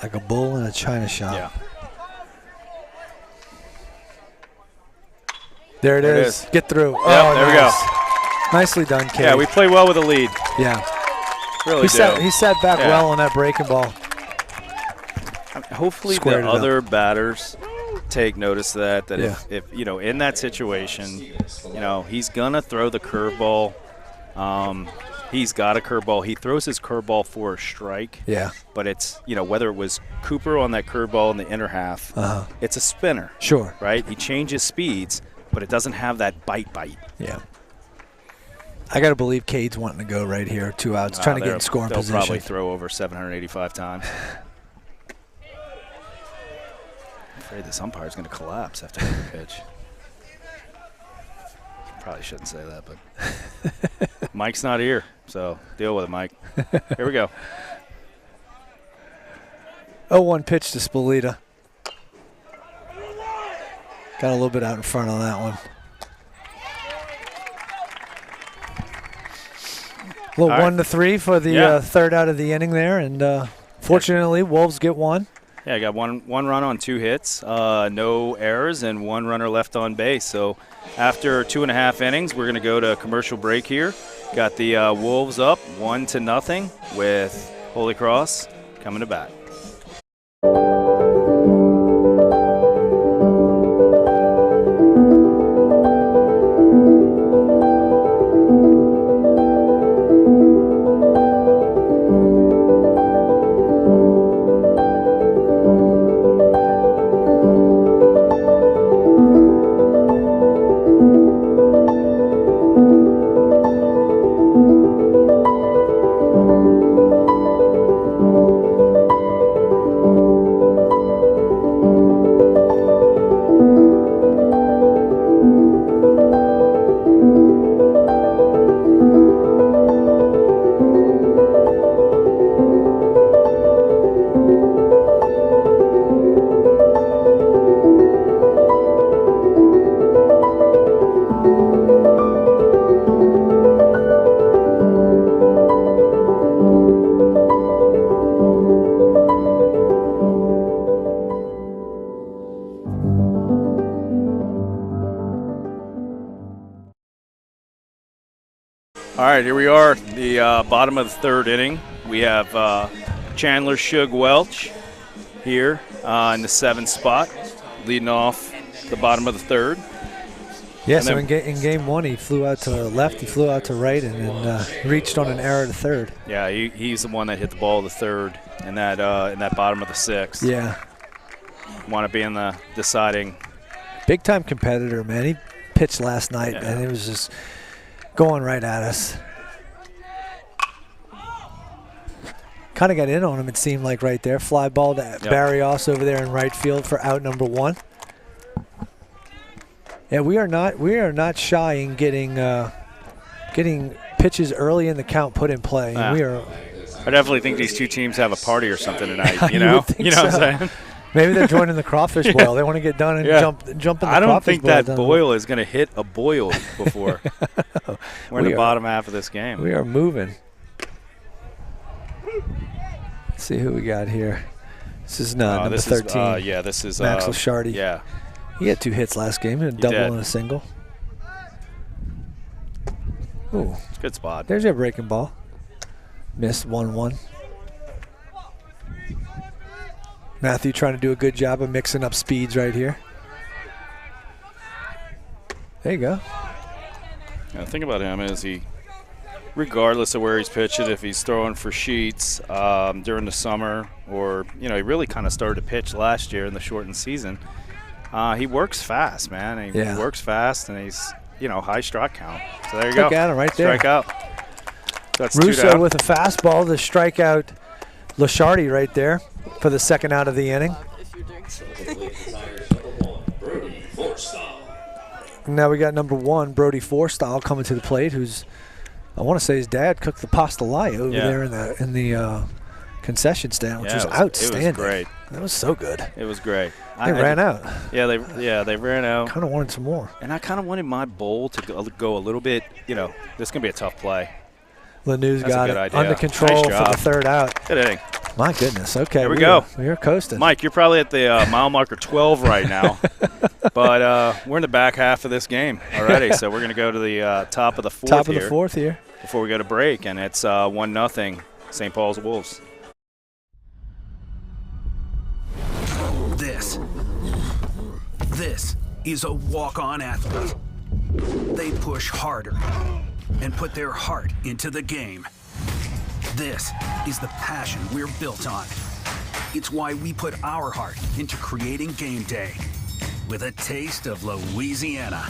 Speaker 4: Like a bull in a china shop.
Speaker 3: Yeah.
Speaker 4: There it is. Get through.
Speaker 3: Yep,
Speaker 4: oh,
Speaker 3: there we
Speaker 4: nice.
Speaker 3: go.
Speaker 4: Nicely done, Cade.
Speaker 3: Yeah, we play well with a lead.
Speaker 4: Yeah.
Speaker 3: Really
Speaker 4: He
Speaker 3: do.
Speaker 4: sat back well on that breaking ball.
Speaker 3: Hopefully
Speaker 4: Squared
Speaker 3: the
Speaker 4: it up.
Speaker 3: other batters take notice of that
Speaker 4: Yeah.
Speaker 3: if in that situation, he's going to throw the curveball. He's got a curveball. He throws his curveball for a strike.
Speaker 4: Yeah.
Speaker 3: But it's, whether it was Cooper on that curveball in the inner half, it's a spinner.
Speaker 4: Sure.
Speaker 3: Right? He changes speeds, but it doesn't have that bite.
Speaker 4: Yeah. I got to believe Cade's wanting to go right here. 2 outs, trying to get in scoring
Speaker 3: they'll
Speaker 4: position.
Speaker 3: Probably throw over 785 times. I'm afraid this umpire's going to collapse after the pitch. Probably shouldn't say that, but Mike's not here, so deal with it, Mike. Here we go.
Speaker 4: 0-1 pitch to Spolita. Got a little bit out in front on that one. A little 1-3 for the third out of the inning there, and fortunately, Wolves get 1.
Speaker 3: Yeah, I got one run on 2 hits, no errors, and 1 runner left on base. So after 2.5 innings, we're going to go to commercial break here. Got the Wolves up 1-0 with Holy Cross coming to bat. All right, here we are, the bottom of the third inning. We have Chandler Shug Welch here in the 7th spot, leading off the bottom of the third.
Speaker 4: Yeah, so in game 1, he flew out to the left, he flew out to right, and then reached on an error to third.
Speaker 3: Yeah, he's the one that hit the ball to the third in that bottom of the 6th.
Speaker 4: Yeah.
Speaker 3: Want to be in the deciding.
Speaker 4: Big-time competitor, man. He pitched last night, and it was just going right at us. Kind of got in on him, it seemed like, right there. Fly ball to Barrios over there in right field for out number 1. Yeah, we are not shy in getting pitches early in the count put in play. We are.
Speaker 3: I definitely think these two teams have a party or something tonight. You know what I'm saying?
Speaker 4: Maybe they're joining the crawfish boil. They want to get done and jump in the crawfish boil.
Speaker 3: I don't think that boil is going to hit a boil before. We're in the bottom half of this game.
Speaker 4: We are moving. Let's see who we got here. This is number 13.
Speaker 3: This is
Speaker 4: Max Lashardi.
Speaker 3: Yeah.
Speaker 4: He had 2 hits last game, a double and a single. Ooh.
Speaker 3: It's a good spot.
Speaker 4: There's your breaking ball. Missed 1-1. Matthew trying to do a good job of mixing up speeds right here. There you go.
Speaker 3: The thing about him is regardless of where he's pitching, if he's throwing for sheets during the summer or, he really kind of started to pitch last year in the shortened season, he works fast, man. He works fast, and he's, high strike count. So there you go.
Speaker 4: Look at him right there.
Speaker 3: Strikeout. So that's
Speaker 4: Russo with a fastball to strike out Lashardi right there for the second out of the inning. Now we got number 1, Brody Forstall, coming to the plate, who's, I want to say his dad cooked the pastelaia over there in the concession stand, which was outstanding.
Speaker 3: It was great.
Speaker 4: That was so good.
Speaker 3: It was great.
Speaker 4: They ran out.
Speaker 3: Yeah, they ran out.
Speaker 4: Kind of wanted some more.
Speaker 3: And I kind of wanted my bowl to go a little bit, this is going to be a tough play.
Speaker 4: Lanew's got it under control for the third out.
Speaker 3: Good inning.
Speaker 4: My goodness. Okay.
Speaker 3: Here we go.
Speaker 4: We're coasting.
Speaker 3: Mike, you're probably at the mile marker 12 right now. But we're in the back half of this game already. So we're going to go to the top of the 4th
Speaker 4: Top of the 4th here.
Speaker 3: Before we go to break. And it's 1-0 St. Paul's Wolves.
Speaker 2: This is a walk-on athlete. They push harder and put their heart into the game. This is the passion we're built on. It's why we put our heart into creating game day with a taste of Louisiana.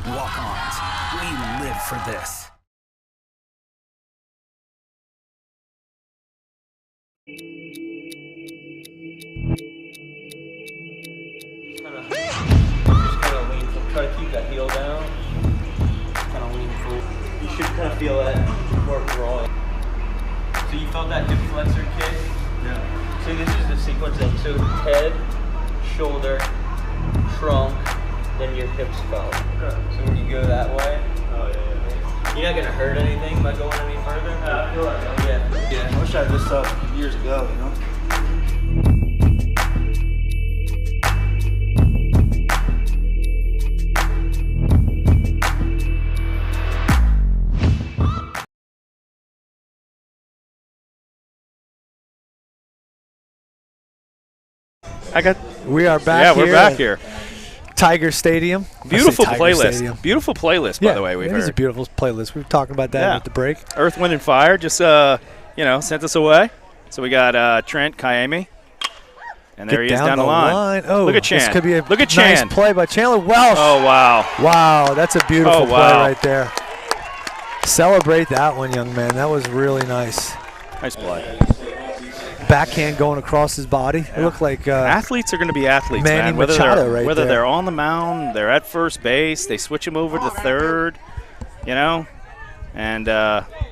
Speaker 2: Walk-ons, we live for this.
Speaker 9: Try to keep that heel down. Kind of lean forward. You should kind of feel that more raw. So you felt that hip flexor kick? Yeah. So this is the sequence then. So head, shoulder, trunk, then your hips fell. Okay. So when you go that way, you're not gonna hurt anything by going any further. I feel like yeah.
Speaker 10: I wish I had this stuff years ago.
Speaker 4: We are back here.
Speaker 3: Yeah, we're back here.
Speaker 4: Tiger Stadium.
Speaker 3: Beautiful playlist.
Speaker 4: Stadium.
Speaker 3: Beautiful playlist, by the way.
Speaker 4: It is a beautiful playlist. We were talking about that at the break.
Speaker 3: Earth, Wind, and Fire just, sent us away. So we got Trent Kayemi. And there he is down the line.
Speaker 4: Oh,
Speaker 3: look at Chan.
Speaker 4: This could be a
Speaker 3: look at
Speaker 4: nice
Speaker 3: Chan.
Speaker 4: play by Chandler Welsh.
Speaker 3: Oh, wow.
Speaker 4: Wow, that's a beautiful play right there. Celebrate that one, young man. That was really nice.
Speaker 3: Nice play.
Speaker 4: Backhand going across his body. It looked like
Speaker 3: athletes are going to be athletes,
Speaker 4: Manny
Speaker 3: man. Whether
Speaker 4: Machado
Speaker 3: they're on the mound, they're at first base, they switch them over to third, And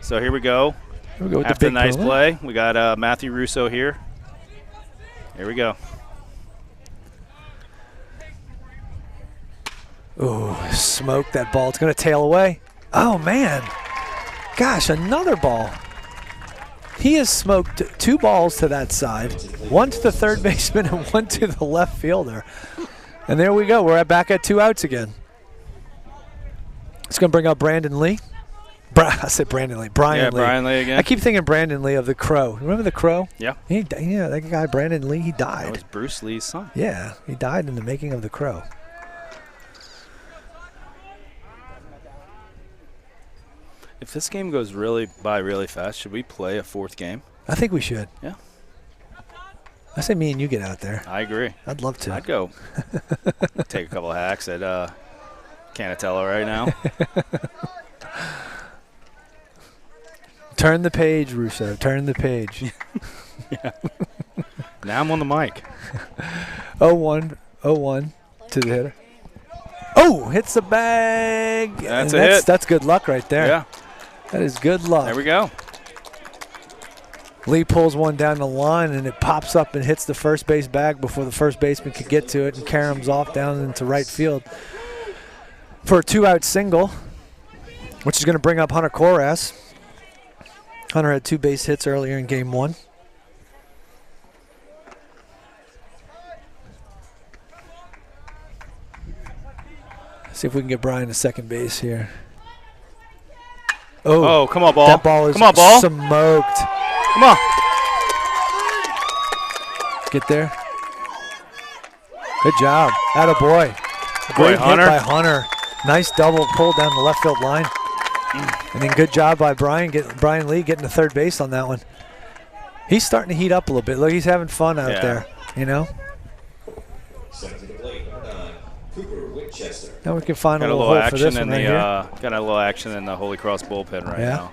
Speaker 3: so here we go.
Speaker 4: With
Speaker 3: after the nice play, we got Matthew Russo here. Here we go.
Speaker 4: Ooh, smoked that ball. It's going to tail away. Oh, man. Gosh, another ball. He has smoked 2 balls to that side, one to the third baseman and one to the left fielder. And there we go. We're back at 2 outs again. It's going to bring up Brandon Lee. I said Brandon Lee. Brian Lee.
Speaker 3: Brian Lee again.
Speaker 4: I keep thinking Brandon Lee of The Crow. Remember The Crow?
Speaker 3: Yeah.
Speaker 4: Yeah, that guy Brandon Lee, he died.
Speaker 3: That was Bruce Lee's son.
Speaker 4: Yeah, he died in the making of The Crow.
Speaker 3: If this game goes really fast, should we play a 4th game?
Speaker 4: I think we should.
Speaker 3: Yeah.
Speaker 4: I say me and you get out there.
Speaker 3: I agree.
Speaker 4: I'd love to.
Speaker 3: I'd go take a couple of hacks at Canatello right now.
Speaker 4: Turn the page, Russo. Turn the page.
Speaker 3: Yeah. Now I'm on the mic.
Speaker 4: 0-1 to the hitter. Oh, hits the bag.
Speaker 3: That's a hit.
Speaker 4: That's good luck right there.
Speaker 3: Yeah.
Speaker 4: That is good luck.
Speaker 3: There we go.
Speaker 4: Lee pulls one down the line, and it pops up and hits the first base bag before the first baseman could get to it and caroms off down into right field for a 2-out single, which is going to bring up Hunter Koras. Hunter had 2 base hits earlier in game 1. See if we can get Brian to second base here.
Speaker 3: Oh, come on, ball.
Speaker 4: That ball is smoked.
Speaker 3: Come on.
Speaker 4: Get there. Good job. Attaboy. Great hit by Hunter. Nice double pull down the left field line. And then good job by Brian Lee getting to third base on that one. He's starting to heat up a little bit. Look, he's having fun out there, you know. Now we can find a little hole for this one right here.
Speaker 3: Got a little action in the Holy Cross bullpen right now.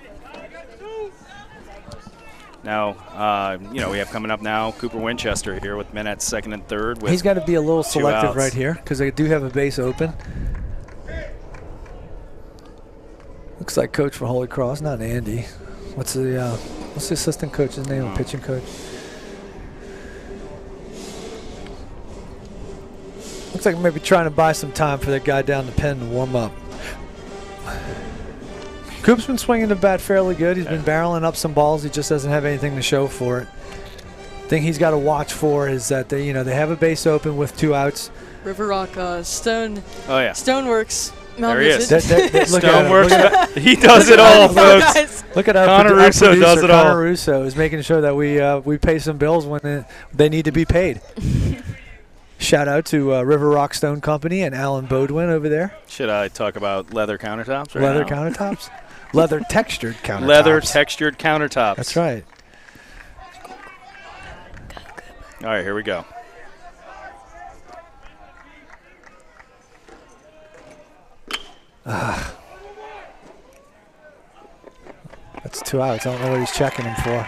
Speaker 3: Now, we have coming up now Cooper Winchester here with men at second and third.
Speaker 4: He's got to be a little selective right here because they do have a base open. Looks like coach for Holy Cross, not Andy. What's the assistant coach's name? Pitching coach. Looks like maybe trying to buy some time for that guy down the pen to warm up. Coop's been swinging the bat fairly good. He's been barreling up some balls. He just doesn't have anything to show for it. Thing he's got to watch for is that they have a base open with 2 outs.
Speaker 11: River Rock, Stone.
Speaker 3: Oh yeah.
Speaker 11: Stoneworks.
Speaker 3: There he is.
Speaker 11: Stoneworks.
Speaker 3: He does it all, folks.
Speaker 4: Look at our
Speaker 3: Connor Russo does it all.
Speaker 4: Connor Russo is making sure that we pay some bills when they need to be paid. Shout out to River Rock Stone Company and Alan Bodwin over there.
Speaker 3: Should I talk about leather countertops right
Speaker 4: Leather
Speaker 3: now?
Speaker 4: countertops? Leather textured countertops.
Speaker 3: Leather textured countertops.
Speaker 4: That's right.
Speaker 3: All right, here we go.
Speaker 4: That's 2 outs. I don't know what he's checking him for.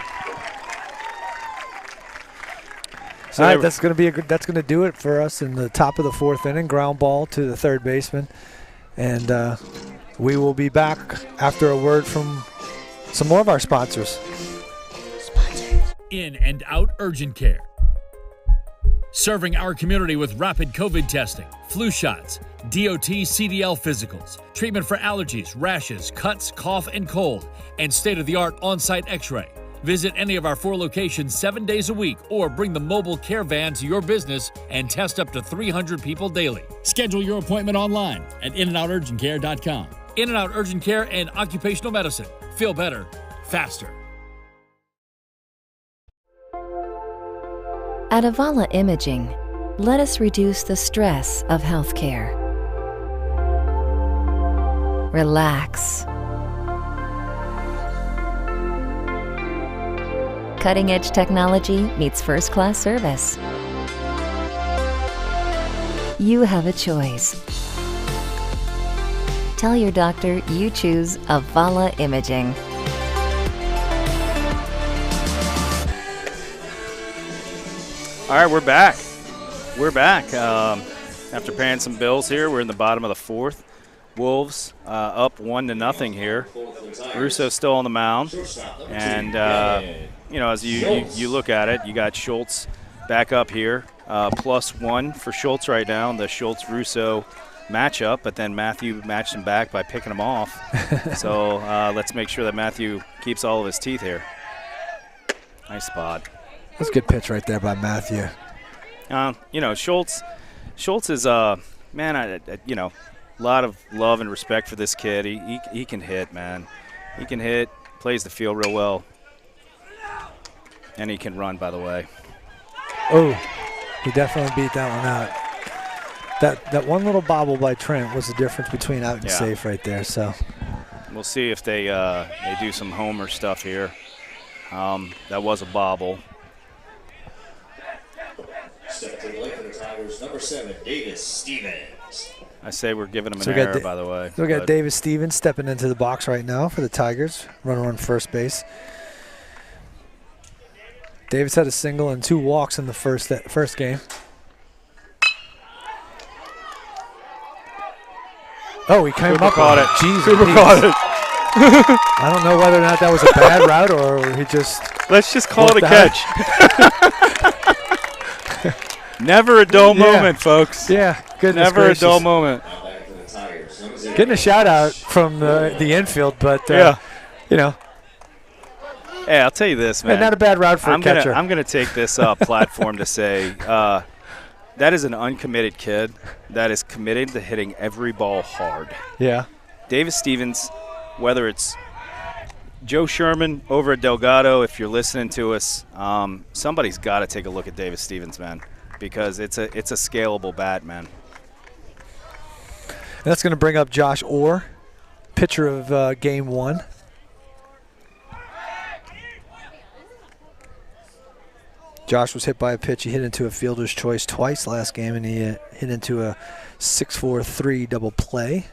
Speaker 3: So
Speaker 4: all right, that's going to do it for us in the top of the 4th inning. Ground ball to the third baseman, and we will be back after a word from some more of our sponsors.
Speaker 6: In and out urgent care. Serving our community with rapid COVID testing, flu shots, DOT CDL physicals, treatment for allergies, rashes, cuts, cough, and cold, and state-of-the-art on-site x-ray. Visit any of our 4 locations 7 days a week or bring the mobile care van to your business and test up to 300 people daily. Schedule your appointment online at inandouturgentcare.com. In and Out Urgent Care and Occupational Medicine. Feel better, faster.
Speaker 8: At Avala Imaging, let us reduce the stress of healthcare. Relax. Cutting-edge technology meets first-class service. You have a choice. Tell your doctor you choose Avala Imaging.
Speaker 3: All right, we're back. We're back. After paying some bills here, we're in the bottom of the 4th. Wolves up 1-0 here. Russo's still on the mound. And, as you look at it, you got Schultz back up here. +1 for Schultz right now in the Schultz-Russo matchup. But then Matthew matched him back by picking him off. So let's make sure that Matthew keeps all of his teeth here. Nice spot.
Speaker 4: That's a good pitch right there by Matthew.
Speaker 3: Schultz Schultz is, man, you know, a lot of love and respect for this kid. He can hit, man. He can hit, plays the field real well. And he can run, by the way.
Speaker 4: Oh, he definitely beat that one out. That one little bobble by Trent was the difference between out and safe right there. So
Speaker 3: we'll see if they do some homer stuff here. That was a bobble.
Speaker 12: Step to the left of the Tigers, number 7, Davis Stevens.
Speaker 3: I say we're giving him an error, by the way.
Speaker 4: So we got Davis Stevens stepping into the box right now for the Tigers. Runner on first base. Davis had a single and 2 walks in the first game. Oh, he came up
Speaker 3: caught
Speaker 4: on
Speaker 3: it.
Speaker 4: Jesus,
Speaker 3: Cooper caught it.
Speaker 4: I don't know whether or not that was a bad route or he just.
Speaker 3: Let's just call it a catch. Never a dull moment, folks.
Speaker 4: Yeah, goodness
Speaker 3: Never
Speaker 4: gracious.
Speaker 3: a dull moment.
Speaker 4: Getting a shout out from the infield, but you know.
Speaker 3: Hey, I'll tell you this, man.
Speaker 4: Not a bad route for a catcher.
Speaker 3: I'm going to take this platform to say that is an uncommitted kid that is committed to hitting every ball hard.
Speaker 4: Yeah.
Speaker 3: Davis Stevens, whether it's Joe Sherman over at Delgado, if you're listening to us, somebody's got to take a look at Davis Stevens, man, because it's a scalable bat, man.
Speaker 4: And that's going to bring up Josh Orr, pitcher of Game 1. Josh was hit by a pitch. He hit into a fielder's choice twice last game, and he hit into a 6-4-3 double play.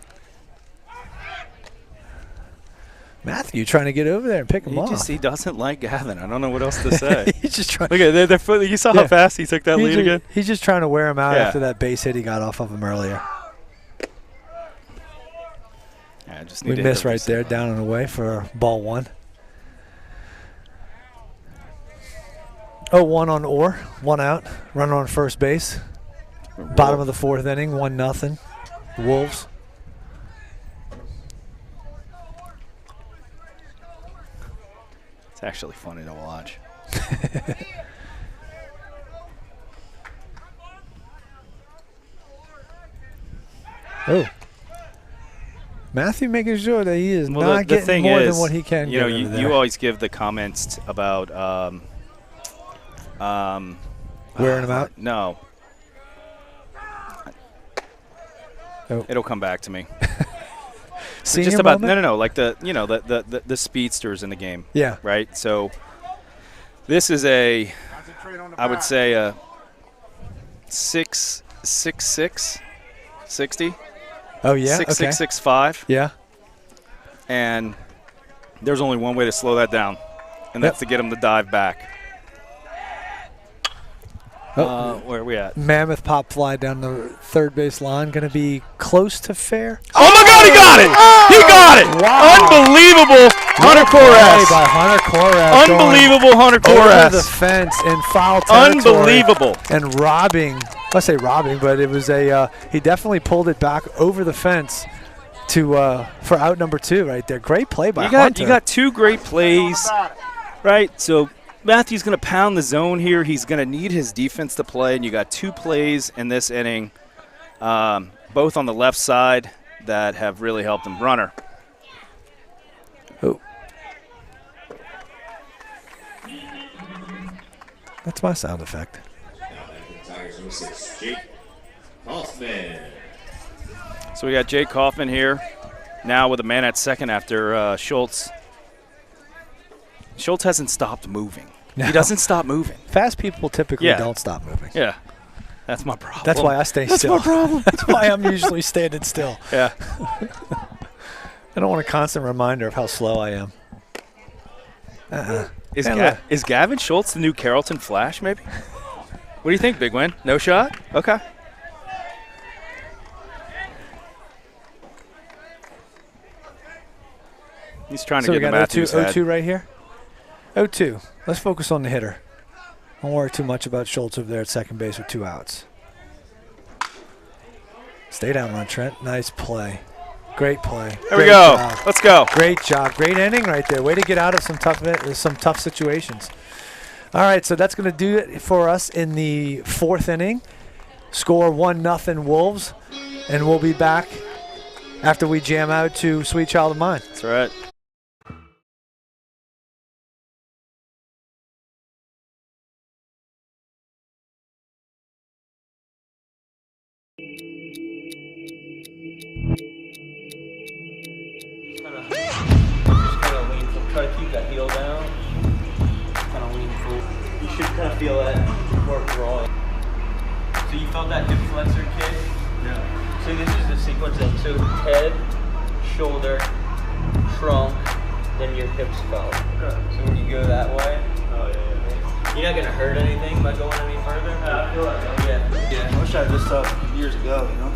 Speaker 4: Matthew trying to get over there and pick him off.
Speaker 3: He doesn't like Gavin. I don't know what else to say.
Speaker 4: He's just trying.
Speaker 3: Look at their foot. You saw how fast he took that lead again?
Speaker 4: He's just trying to wear him out after that base hit he got off of him earlier.
Speaker 3: Yeah, just
Speaker 4: we missed right there, down and away for ball 1. 0-1 on Orr, 1 out, runner on first base. Bottom of the 4th inning, 1-0. Wolves.
Speaker 3: It's actually funny to watch.
Speaker 4: Oh. Matthew making sure that he is not getting more than what he can.
Speaker 3: You know, you always give the comments about
Speaker 4: wearing him out?
Speaker 3: No. It'll come back to me. Just about no, like the speedsters in the game.
Speaker 4: Yeah.
Speaker 3: Right. So this is I would say a 6.66 60.
Speaker 4: Oh yeah.
Speaker 3: 6.665.
Speaker 4: Yeah.
Speaker 3: And there's only one way to slow that down, and that's to get him to dive back. Where are we at?
Speaker 4: Mammoth pop fly down the third base line. Going to be close to fair.
Speaker 3: Oh, my God, he got it! He got it!
Speaker 4: Wow.
Speaker 3: Unbelievable Hunter Koras.
Speaker 4: By Hunter Koras.
Speaker 3: Unbelievable Hunter Koras.
Speaker 4: Over the fence in foul territory.
Speaker 3: Unbelievable.
Speaker 4: And robbing. I say robbing, but it was he definitely pulled it back over the fence to for out number 2 right there. Great play by Hunter.
Speaker 3: You got 2 great plays, right? So Matthew's going to pound the zone here. He's going to need his defense to play, and you got 2 plays in this inning, both on the left side that have really helped him. Runner.
Speaker 4: Oh. That's my sound effect.
Speaker 3: So we got Jake Kaufman here now with a man at second after Schultz. Schultz hasn't stopped moving. No. He doesn't stop moving.
Speaker 4: Fast people typically don't stop moving.
Speaker 3: Yeah. That's my problem.
Speaker 4: That's why I stay still.
Speaker 3: That's my problem.
Speaker 4: That's why I'm usually standing still.
Speaker 3: Yeah.
Speaker 4: I don't want a constant reminder of how slow I am.
Speaker 3: Is Gavin Schultz the new Carrollton Flash, maybe? What do you think, Big Win? No shot? Okay. He's trying to get the Matthews head.
Speaker 4: 0-2 right here. 0-2. Let's focus on the hitter. Don't worry too much about Schultz over there at second base with 2 outs. Stay down on Trent. Nice play. Great play.
Speaker 3: There we go. Let's go.
Speaker 4: Great job. Great inning right there. Way to get out of some tough situations. All right, so that's going to do it for us in the 4th inning. Score 1-0 Wolves, and we'll be back after we jam out to Sweet Child of Mine.
Speaker 3: That's right.
Speaker 9: Just kind of lean forward. Try to keep that heel down. Kind of lean forward. You should kind of feel that work rolling. So you felt that hip flexor kick? Yeah. So this is the sequence then. So head, shoulder, trunk, then your hips felt. Okay. So when you go that way, you're not gonna hurt anything by going any further?
Speaker 10: I feel like that.
Speaker 9: Yeah.
Speaker 10: I wish I had this stuff years ago, you know?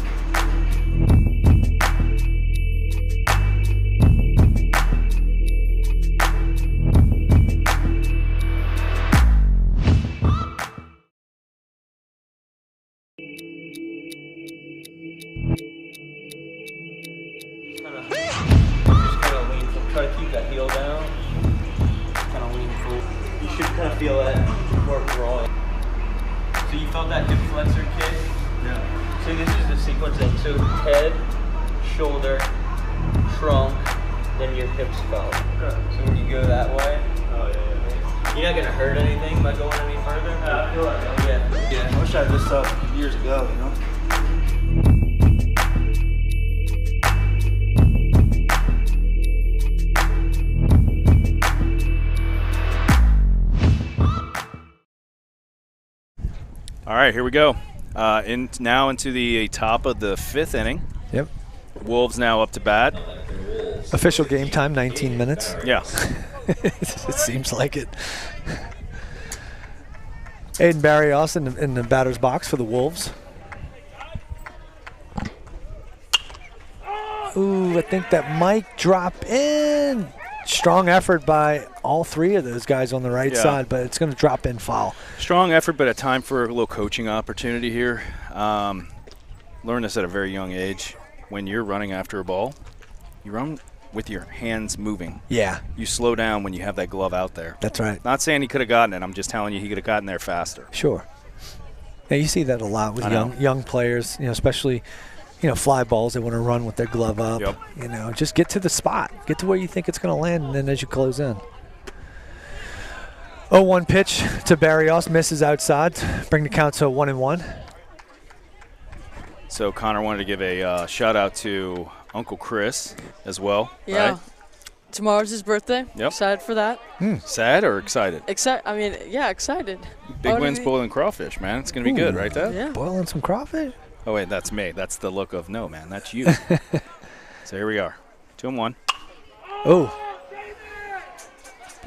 Speaker 9: Just kind of lean forward. Try to keep that heel down. Kind of lean forward. You should kind of feel that work rolling. So you felt that hip flexor kick? Yeah. So this is the sequence then. So head, shoulder, trunk, then your hips felt. Okay. So when you go that way, you're not gonna hurt anything by going any further?
Speaker 10: I feel like that. Yeah. I wish I had this stuff years ago, you know?
Speaker 3: All right, here we go. Now into the top of the 5th inning.
Speaker 4: Yep.
Speaker 3: Wolves now up to bat.
Speaker 4: Official game time, 19 minutes.
Speaker 3: Yeah.
Speaker 4: It seems like it. Aiden Barrios in the batter's box for the Wolves. Ooh, I think that might drop in. Strong effort by all three of those guys on the right side, but it's going to drop in foul.
Speaker 3: Strong effort, but a time for a little coaching opportunity here. Learn this at a very young age. When you're running after a ball, you run with your hands moving.
Speaker 4: Yeah.
Speaker 3: You slow down when you have that glove out there.
Speaker 4: That's right.
Speaker 3: Not saying he could have gotten it. I'm just telling you he could have gotten there faster.
Speaker 4: Sure. Yeah, you see that a lot with young players, especially fly balls. They want to run with their glove up.
Speaker 3: Yep.
Speaker 4: Just get to the spot. Get to where you think it's going to land, and then as you close in. 0-1 pitch to Barrios. Misses outside. Bring the count to 1-1.
Speaker 3: So Connor wanted to give a shout-out to Uncle Chris as well.
Speaker 11: Yeah.
Speaker 3: Right?
Speaker 11: Tomorrow's his birthday.
Speaker 3: Yep.
Speaker 11: Excited for that.
Speaker 3: Sad or excited?
Speaker 11: Excited.
Speaker 3: Big wins boiling crawfish, man. It's going to be good, right, Dad?
Speaker 11: Yeah.
Speaker 4: Boiling some crawfish?
Speaker 3: Oh, wait, that's me. That's the look of, no, man, that's you. So here we are. 2-1.
Speaker 4: Oh.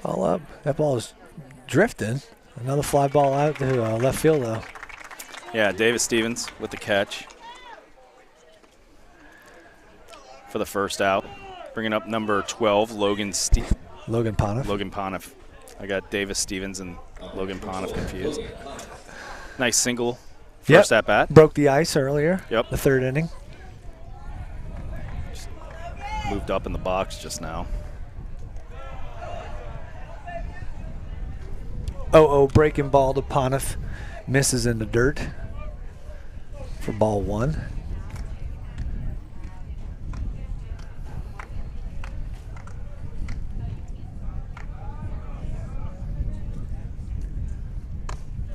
Speaker 4: Ball up. That ball is drifting. Another fly ball out to left field, though.
Speaker 3: Yeah, Davis Stevens with the catch for the first out. Bringing up number 12, Logan Poniff. I got Davis Stevens and Logan Poniff confused. Nice single. First at bat.
Speaker 4: Broke the ice earlier.
Speaker 3: Yep.
Speaker 4: The 3rd inning.
Speaker 3: Just moved up in the box just now.
Speaker 4: Breaking ball to Poniff. Misses in the dirt for ball 1.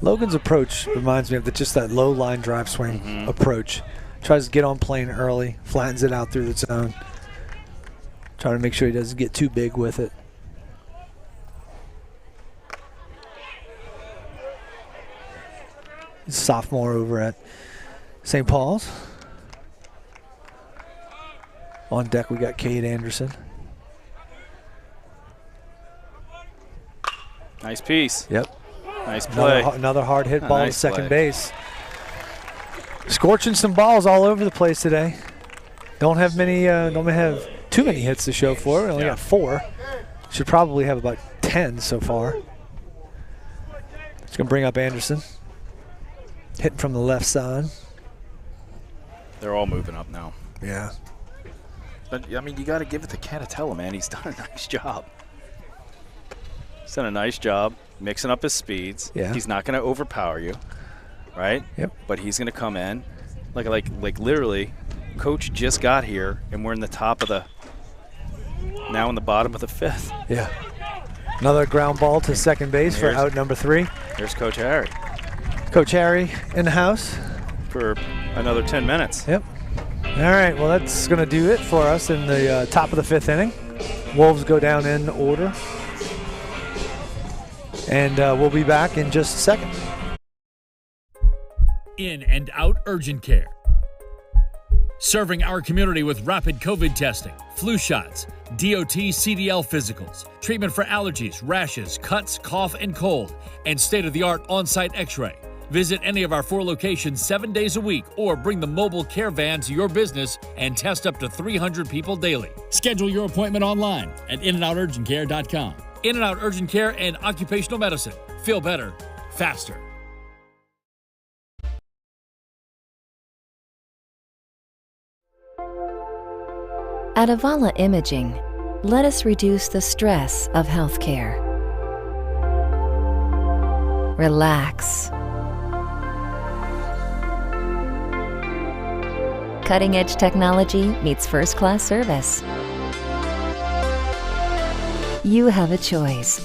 Speaker 4: Logan's approach reminds me of just that low line drive swing approach. Tries to get on plane early, flattens it out through the zone. Trying to make sure he doesn't get too big with it. He's a sophomore over at St. Paul's. On deck we got Cade Anderson.
Speaker 3: Nice piece.
Speaker 4: Yep.
Speaker 3: Nice play.
Speaker 4: Another hard hit ball to second base. Scorching some balls all over the place today. Don't have too many hits to show for. We only got 4. Should probably have about 10 so far. It's going to bring up Anderson. Hitting from the left side.
Speaker 3: They're all moving up now.
Speaker 4: Yeah.
Speaker 3: But, I mean, you got to give it to Canatella, man. He's done a nice job. He's done a nice job mixing up his speeds.
Speaker 4: Yeah.
Speaker 3: He's not going to overpower you, right?
Speaker 4: Yep.
Speaker 3: But he's going to come in, like literally, coach just got here, and we're in the top of the, now in the bottom of the 5th.
Speaker 4: Yeah. Another ground ball to second base for out number 3.
Speaker 3: Here's Coach Harry.
Speaker 4: Coach Harry in the house.
Speaker 3: For another 10 minutes.
Speaker 4: Yep. All right, well, that's going to do it for us in the top of the 5th inning. Wolves go down in order. And we'll be back in just a second.
Speaker 6: In and out urgent care. Serving our community with rapid COVID testing, flu shots, DOT CDL physicals, treatment for allergies, rashes, cuts, cough, and cold, and state-of-the-art on-site x-ray. Visit any of our 4 locations 7 days a week or bring the mobile care van to your business and test up to 300 people daily. Schedule your appointment online at inandouturgentcare.com. In and Out Urgent Care and Occupational Medicine. Feel better, faster.
Speaker 8: At Avala Imaging, let us reduce the stress of healthcare. Relax. Cutting-edge technology meets first-class service. You have a choice.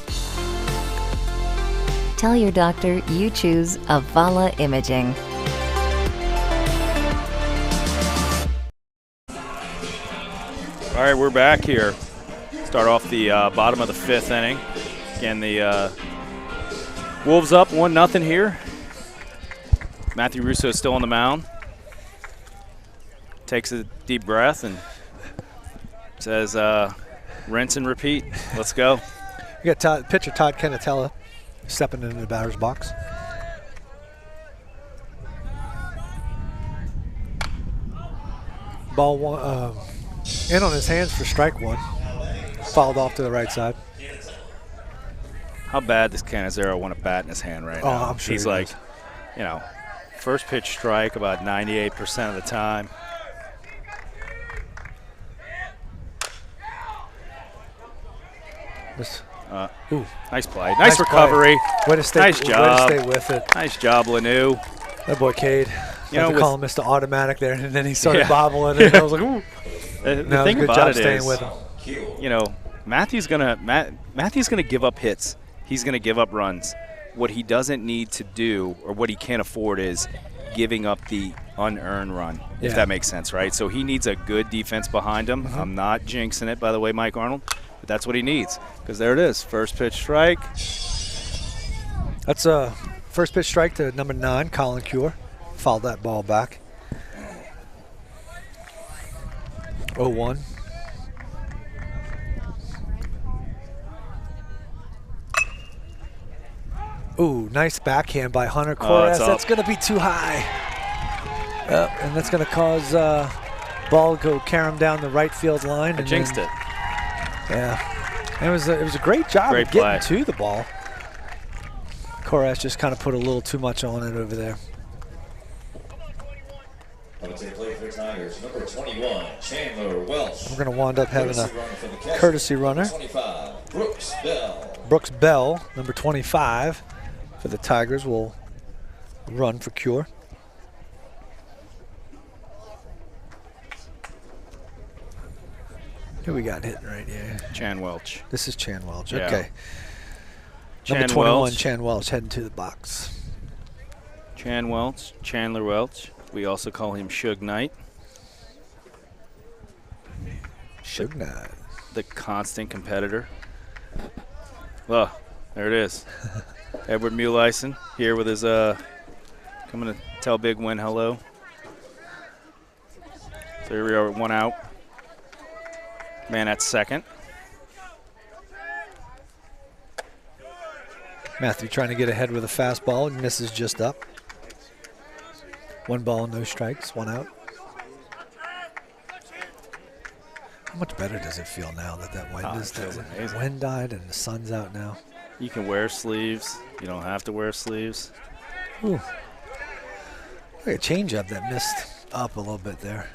Speaker 8: Tell your doctor you choose Avala Imaging.
Speaker 3: All right, we're back here. Start off the bottom of the 5th inning. Again, the Wolves up 1-0 here. Matthew Russo is still on the mound. Takes a deep breath and says, rinse and repeat. Let's go.
Speaker 4: You got pitcher Todd Canatella stepping into the batter's box. Ball one, in on his hands for strike 1. Fouled off to the right side.
Speaker 3: How bad does Canizero want a bat in his hand right now?
Speaker 4: I'm sure
Speaker 3: he's like, you know, first pitch strike about 98% of the time.
Speaker 4: Ooh.
Speaker 3: Nice play. Nice recovery.
Speaker 4: Way to stay,
Speaker 3: nice job.
Speaker 4: Way to stay with it.
Speaker 3: Nice job, Lanu.
Speaker 4: That boy Cade.
Speaker 3: You know,
Speaker 4: to call him Mr. Automatic there, and then he started bobbling, and I was like, ooh.
Speaker 3: The thing about it
Speaker 4: staying
Speaker 3: is,
Speaker 4: with him.
Speaker 3: You know, Matthew's gonna give up hits. He's gonna give up runs. What he doesn't need to do, or what he can't afford, is giving up the unearned run, if that makes sense, right? So he needs a good defense behind him.
Speaker 4: Mm-hmm.
Speaker 3: I'm not jinxing it, by the way, Mike Arnold, but that's what he needs. Because there it is, first pitch strike.
Speaker 4: That's a first pitch strike to number 9, Colin Cure. Fouled that ball back. 0-1. Ooh, nice backhand by Hunter Corres. That's going to be too high. And that's going to cause ball to go carom down the right field line.
Speaker 3: I jinxed it.
Speaker 4: Yeah. And it was a great job of getting to the ball. Corres just kind of put a little too much on it over there.
Speaker 12: Play for the Tigers, number 21, Chandler Welch.
Speaker 4: We're going to wind up having a courtesy runner.
Speaker 12: 25, Brooks Bell.
Speaker 4: Brooks Bell, number 25, for the Tigers, will run for Cure. Who we got hitting right here?
Speaker 3: Chan Welch.
Speaker 4: This is Chan Welch.
Speaker 3: Yeah.
Speaker 4: Okay.
Speaker 3: Chan
Speaker 4: Number 21,
Speaker 3: Welch.
Speaker 4: Chan Welch, heading to the box.
Speaker 3: Chan Welch, Chandler Welch. We also call him Suge Knight.
Speaker 4: Suge Knight.
Speaker 3: The constant competitor. Well, there it is. Edward Muleisen here with his coming to tell Big Win hello. So here we are with 1 out. Man at second.
Speaker 4: Matthew trying to get ahead with a fastball and misses just up. 1 ball, no strikes, 1 out. How much better does it feel now that wind died and the sun's out now?
Speaker 3: You can wear sleeves. You don't have to wear sleeves.
Speaker 4: Ooh. Like a changeup that missed up a little bit there.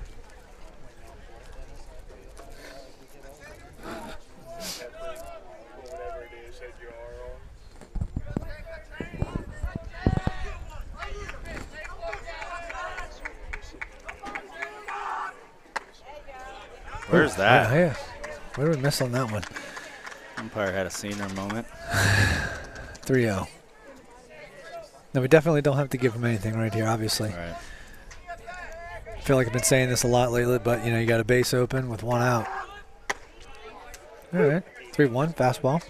Speaker 3: Where's that?
Speaker 4: Yeah. Where did we miss on that one?
Speaker 3: Umpire had a senior moment.
Speaker 4: 3-0. Now, we definitely don't have to give him anything right here, obviously.
Speaker 3: Right.
Speaker 4: I feel like I've been saying this a lot lately, but, you got a base open with 1 out. All right, 3-1, fastball.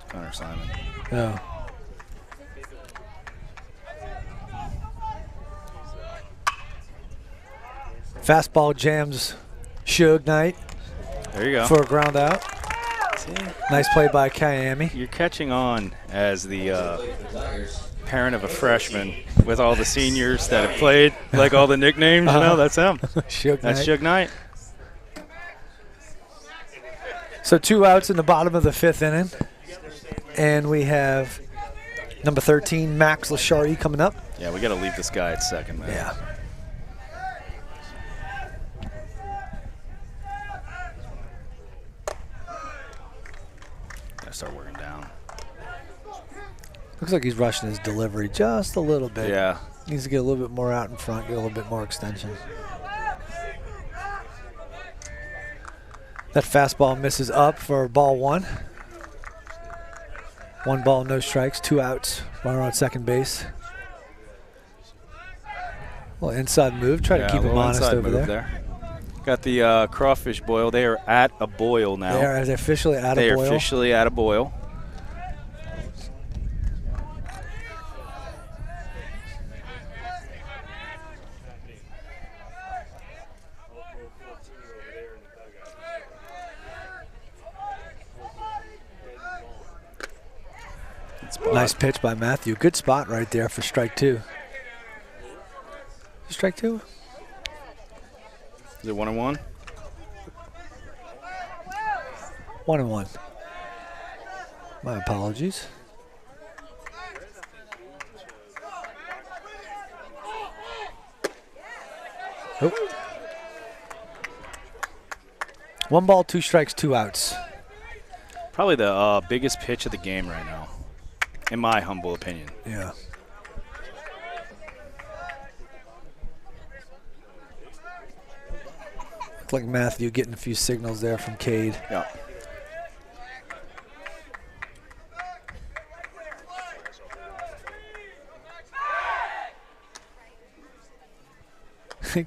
Speaker 3: Connor Simon.
Speaker 4: Oh. Fastball jams Suge Knight.
Speaker 3: There you go.
Speaker 4: For a ground out.
Speaker 3: See?
Speaker 4: Nice play by Kiami.
Speaker 3: You're catching on as the parent of a freshman with all the seniors that have played, like all the nicknames. That's him.
Speaker 4: Suge Knight.
Speaker 3: That's Suge Knight.
Speaker 4: So 2 outs in the bottom of the 5th inning. And we have number 13, Max Lashari, coming up.
Speaker 3: Yeah, we got to leave this guy at second, man.
Speaker 4: Yeah.
Speaker 3: Gotta start working down.
Speaker 4: Looks like he's rushing his delivery just a little bit.
Speaker 3: Yeah.
Speaker 4: Needs to get a little bit more out in front, get a little bit more extension. That fastball misses up for ball 1. 1 ball, no strikes, 2 outs. Runner on second base. Well, inside move. Try to keep him honest over there.
Speaker 3: Got the crawfish boil. They are at a boil now.
Speaker 4: They are officially at a boil.
Speaker 3: They are officially at a boil.
Speaker 4: Nice pitch by Matthew. Good spot right there for strike 2. Strike 2?
Speaker 3: Is it 1-1?
Speaker 4: 1-1. My apologies. Oh. 1 ball, 2 strikes, 2 outs.
Speaker 3: Probably the biggest pitch of the game right now, in my humble opinion.
Speaker 4: Yeah. Looked like Matthew getting a few signals there from Cade.
Speaker 3: Yeah.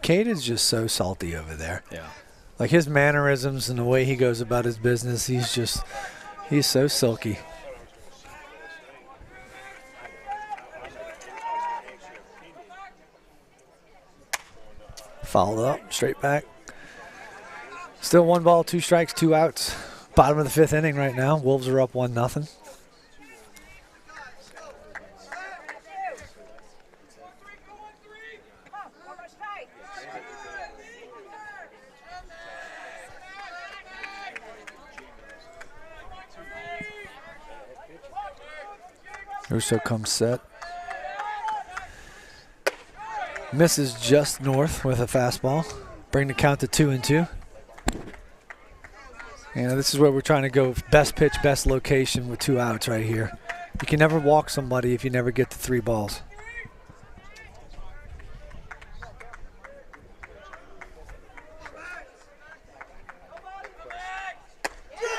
Speaker 4: Cade is just so salty over there.
Speaker 3: Yeah.
Speaker 4: Like his mannerisms and the way he goes about his business, he's so silky. Followed up, straight back. Still 1 ball, 2 strikes, 2 outs. Bottom of the 5th inning right now. Wolves are up 1-0. Russo comes set. Misses just north with a fastball. Bring the count to 2-2. And this is where we're trying to go best pitch, best location with 2 outs right here. You can never walk somebody if you never get to 3 balls.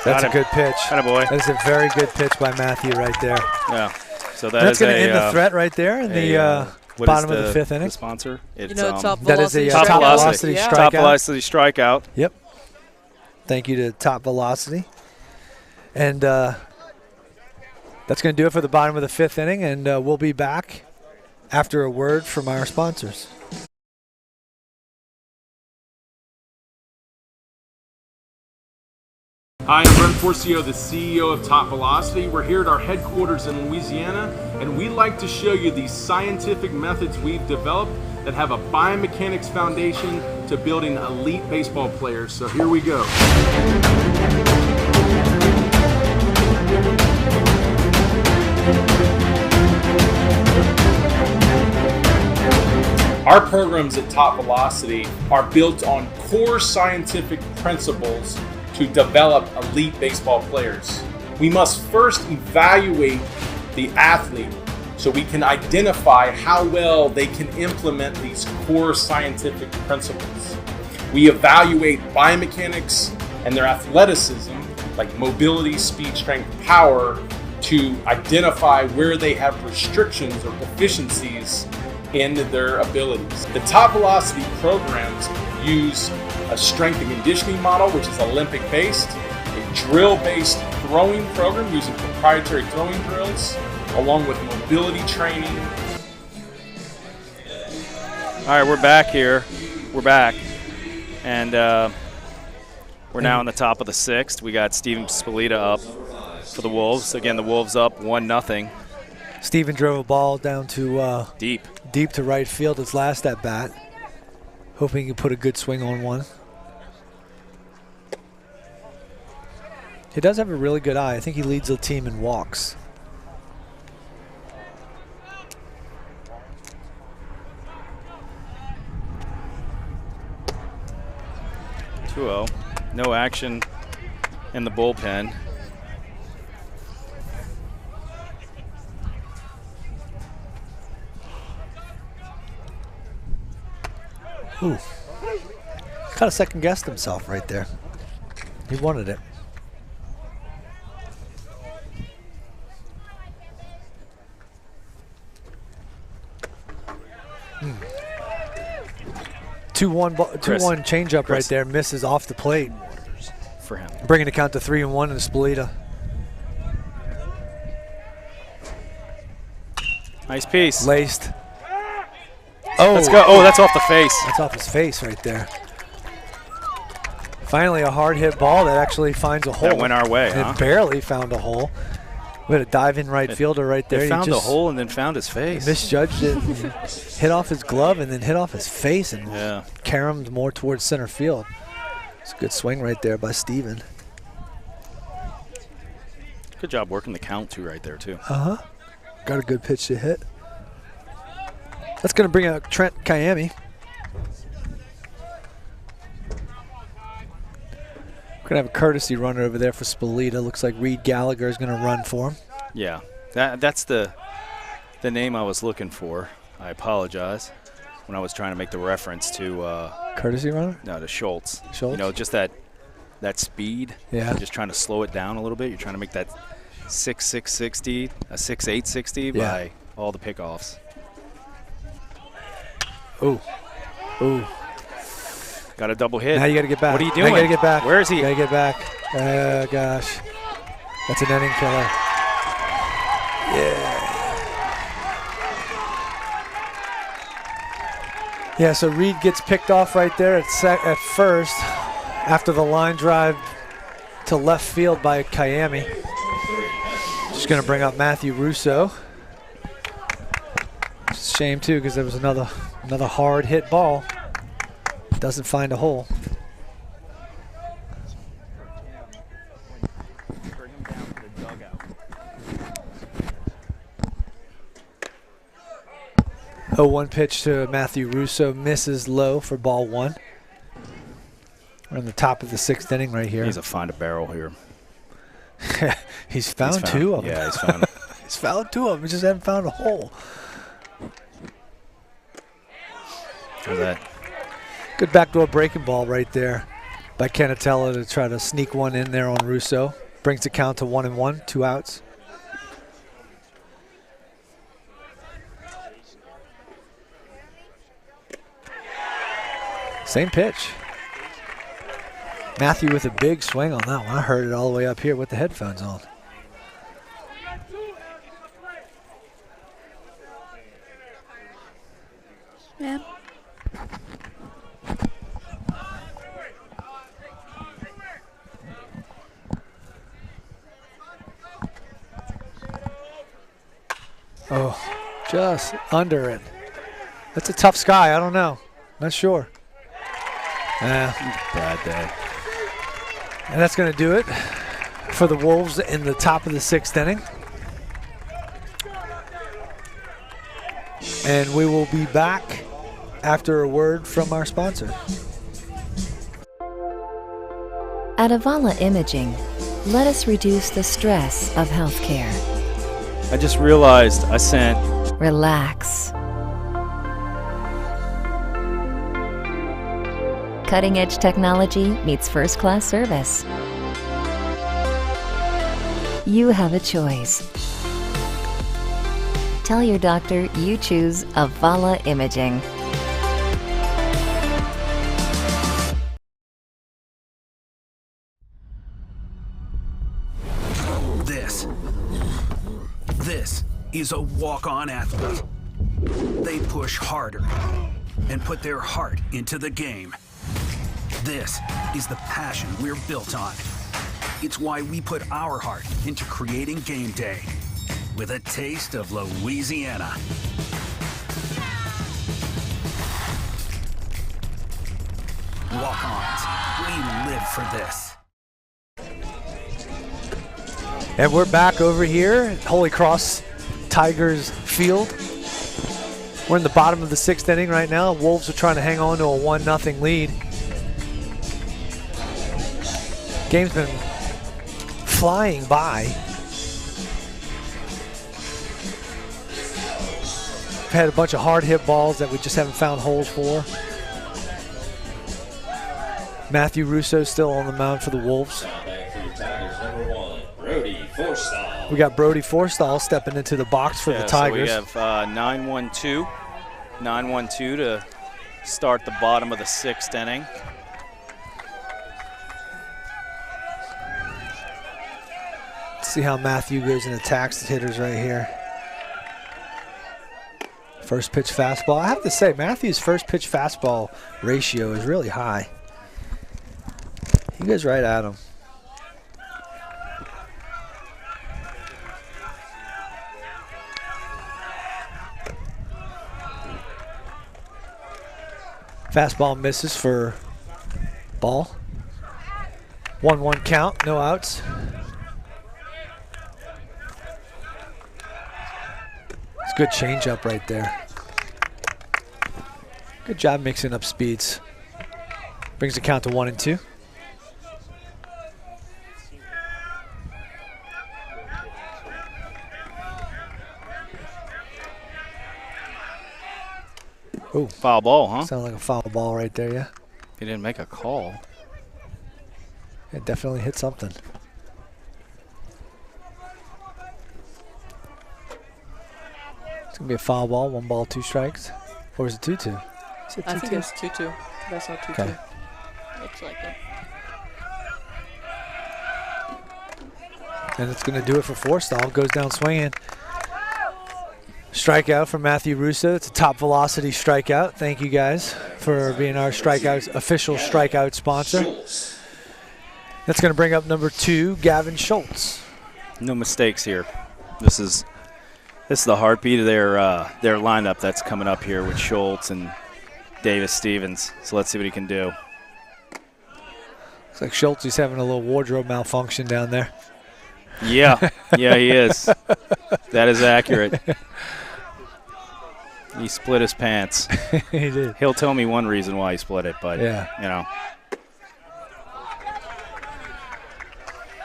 Speaker 4: That's a good pitch.
Speaker 3: Attaboy.
Speaker 4: That is a very good pitch by Matthew right there.
Speaker 3: Yeah. So
Speaker 4: that's going to end the threat right there in the bottom of the 5th inning.
Speaker 3: The sponsor? It's,
Speaker 11: top
Speaker 4: that is a
Speaker 11: velocity
Speaker 4: top velocity
Speaker 11: yeah.
Speaker 4: strikeout.
Speaker 3: Top velocity strikeout.
Speaker 4: Yep. Thank you to Top Velocity. And that's going to do it for the bottom of the 5th inning, and we'll be back after a word from our sponsors.
Speaker 13: Hi, I'm Brent Forcio, the CEO of Top Velocity. We're here at our headquarters in Louisiana, and we like to show you these scientific methods we've developed that have a biomechanics foundation to building elite baseball players. So here we go. Our programs at Top Velocity are built on core scientific principles to develop elite baseball players. We must first evaluate the athlete so we can identify how well they can implement these core scientific principles. We evaluate biomechanics and their athleticism, like mobility, speed, strength, power, to identify where they have restrictions or deficiencies in their abilities. The top velocity programs use a strength and conditioning model, which is Olympic-based, a drill-based throwing program using proprietary throwing drills, along with mobility training.
Speaker 3: All right, we're back here. We're back. And we're now in the top of the 6th. We got Steven Spalita up for the Wolves. Again, the Wolves up 1-0.
Speaker 4: Steven drove a ball down to
Speaker 3: deep
Speaker 4: to right field his last at bat. Hoping he can put a good swing on one. He does have a really good eye. I think he leads the team in walks.
Speaker 3: No action in the bullpen.
Speaker 4: Ooh. Kind of second guessed himself right there. He wanted it. Hmm. 2-1 changeup right there. Misses off the plate.
Speaker 3: For him.
Speaker 4: Bringing the count to 3-1 in Spalita.
Speaker 3: Nice piece.
Speaker 4: Laced. Oh,
Speaker 3: let's go. Oh, that's off the face.
Speaker 4: That's off his face right there. Finally, a hard hit ball that actually finds a hole.
Speaker 3: That went our way,
Speaker 4: It barely found a hole. We had a dive-in right fielder right there.
Speaker 3: He found a hole and then found his face.
Speaker 4: Misjudged it. Hit off his glove and then hit off his face and caromed more towards center field. It's a good swing right there by Steven.
Speaker 3: Good job working the count too right there too.
Speaker 4: Uh-huh. Got a good pitch to hit. That's going to bring out Trent Kiami. We're going to have a courtesy runner over there for Spalita. Looks like Reed Gallagher is going to run for him.
Speaker 3: Yeah, that's the name I was looking for. I apologize when I was trying to make the reference to
Speaker 4: courtesy runner.
Speaker 3: No, to Schultz.
Speaker 4: Schultz.
Speaker 3: You know, just that speed.
Speaker 4: Yeah.
Speaker 3: Just trying to slow it down a little bit. You're trying to make that 6.6 60, a 6.8 60 by all the pickoffs.
Speaker 4: Ooh. Ooh.
Speaker 3: Got a double hit.
Speaker 4: Now you got to get back.
Speaker 3: What are you doing?
Speaker 4: Now you got to get back.
Speaker 3: Where is he?
Speaker 4: Got to get back. Gosh. That's an inning killer. Yeah, so Reed gets picked off right there at first after the line drive to left field by Kiami. Just going to bring up Matthew Russo. It's a shame, too, because there was another hard hit ball. Doesn't find a hole. Oh, 1 pitch to Matthew Russo, misses low for ball 1. We're in the top of the 6th inning right here.
Speaker 3: He's a find a barrel here.
Speaker 4: He's found 2 of them.
Speaker 3: Yeah, he's found.
Speaker 4: He's found 2 of them. He just haven't found a hole.
Speaker 3: How's that?
Speaker 4: Good backdoor breaking ball right there by Canatella to try to sneak one in there on Russo. Brings the count to 1-1, 2 outs. Same pitch. Matthew with a big swing on that one. I heard it all the way up here with the headphones on.
Speaker 5: Yeah.
Speaker 4: Oh, just under it. That's a tough sky. I don't know. Not sure.
Speaker 3: Bad day.
Speaker 4: And that's going to do it for the Wolves in the top of the 6th inning. And we will be back after a word from our sponsor.
Speaker 8: At Avala Imaging, let us reduce the stress of healthcare.
Speaker 3: I just realized I sent.
Speaker 8: Relax. Cutting-edge technology meets first-class service. You have a choice. Tell your doctor you choose Avala Imaging.
Speaker 2: This is a walk-on athlete. They push harder and put their heart into the game. This is the passion we're built on. It's why we put our heart into creating game day with a taste of Louisiana. Walk-ons, we live for this.
Speaker 4: And we're back over here at Holy Cross Tigers Field. We're in the bottom of the 6th inning right now. Wolves are trying to hang on to a 1-0 lead. Game's been flying by. We've had a bunch of hard hit balls that we just haven't found holes for. Matthew Russo still on the mound for the Wolves. We got Brody Forstall stepping into the box for the Tigers.
Speaker 3: So we have 9-1-2 to start the bottom of the 6th inning.
Speaker 4: Let's see how Matthew goes and attacks the hitters right here. First pitch fastball. I have to say, Matthew's first pitch fastball ratio is really high. He goes right at him. Fastball misses for ball. 1-1 count, no outs. It's a good changeup right there. Good job mixing up speeds. Brings the count to 1-2.
Speaker 3: Ooh, foul ball, huh?
Speaker 4: Sounded like a foul ball right there, yeah.
Speaker 3: He didn't make a call.
Speaker 4: It definitely hit something. It's going to be a foul ball, 1 ball, 2 strikes. Or is it 2-2? Is it 2-2?
Speaker 11: I think it's 2-2. That's not 2-2.
Speaker 4: Okay.
Speaker 11: Looks like it.
Speaker 4: And it's going to do it for Forstall. Goes down swinging. Strikeout from Matthew Russo. It's a top velocity strikeout. Thank you guys for being our official strikeout sponsor. That's going to bring up number 2, Gavin Schultz.
Speaker 3: No mistakes here. This is the heartbeat of their lineup that's coming up here with Schultz and Davis Stevens. So let's see what he can do.
Speaker 4: Looks like Schultz is having a little wardrobe malfunction down there.
Speaker 3: Yeah, yeah, he is. That is accurate. He split his pants.
Speaker 4: He did.
Speaker 3: He'll tell me one reason why he split it, but
Speaker 4: yeah,
Speaker 3: you know.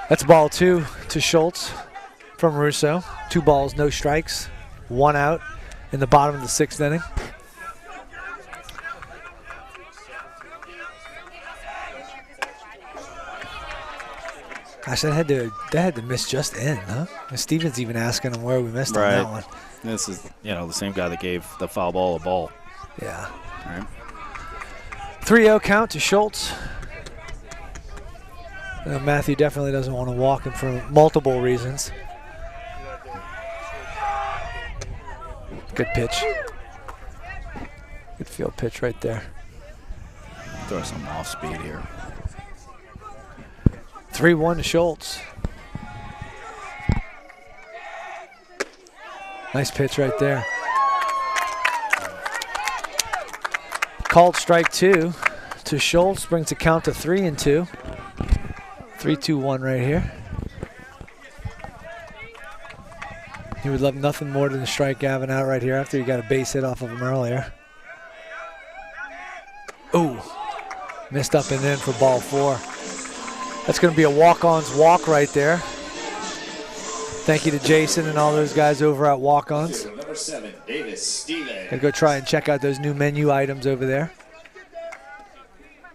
Speaker 4: That's ball 2 to Schultz from Russo. 2 balls, no strikes, 1 out in the bottom of the 6th inning. Gosh, that had to miss just in, huh? And Stevens even asking him where we missed on that one.
Speaker 3: This is, the same guy that gave the foul ball a ball.
Speaker 4: Yeah.
Speaker 3: All right.
Speaker 4: 3-0 count to Schultz. Matthew definitely doesn't want to walk him for multiple reasons. Good pitch. Good field pitch right there.
Speaker 3: Throw some off speed here.
Speaker 4: 3-1 to Schultz. Nice pitch right there. Called strike 2 to Schultz. Brings the count to 3-2. 3-2-1 right here. He would love nothing more than to strike Gavin out right here after he got a base hit off of him earlier. Ooh. Missed up and in for ball 4. That's going to be a walk-on's walk right there. Thank you to Jason and all those guys over at Walk-Ons.
Speaker 12: Number 7, Davis Stevens.
Speaker 4: And go try and check out those new menu items over there.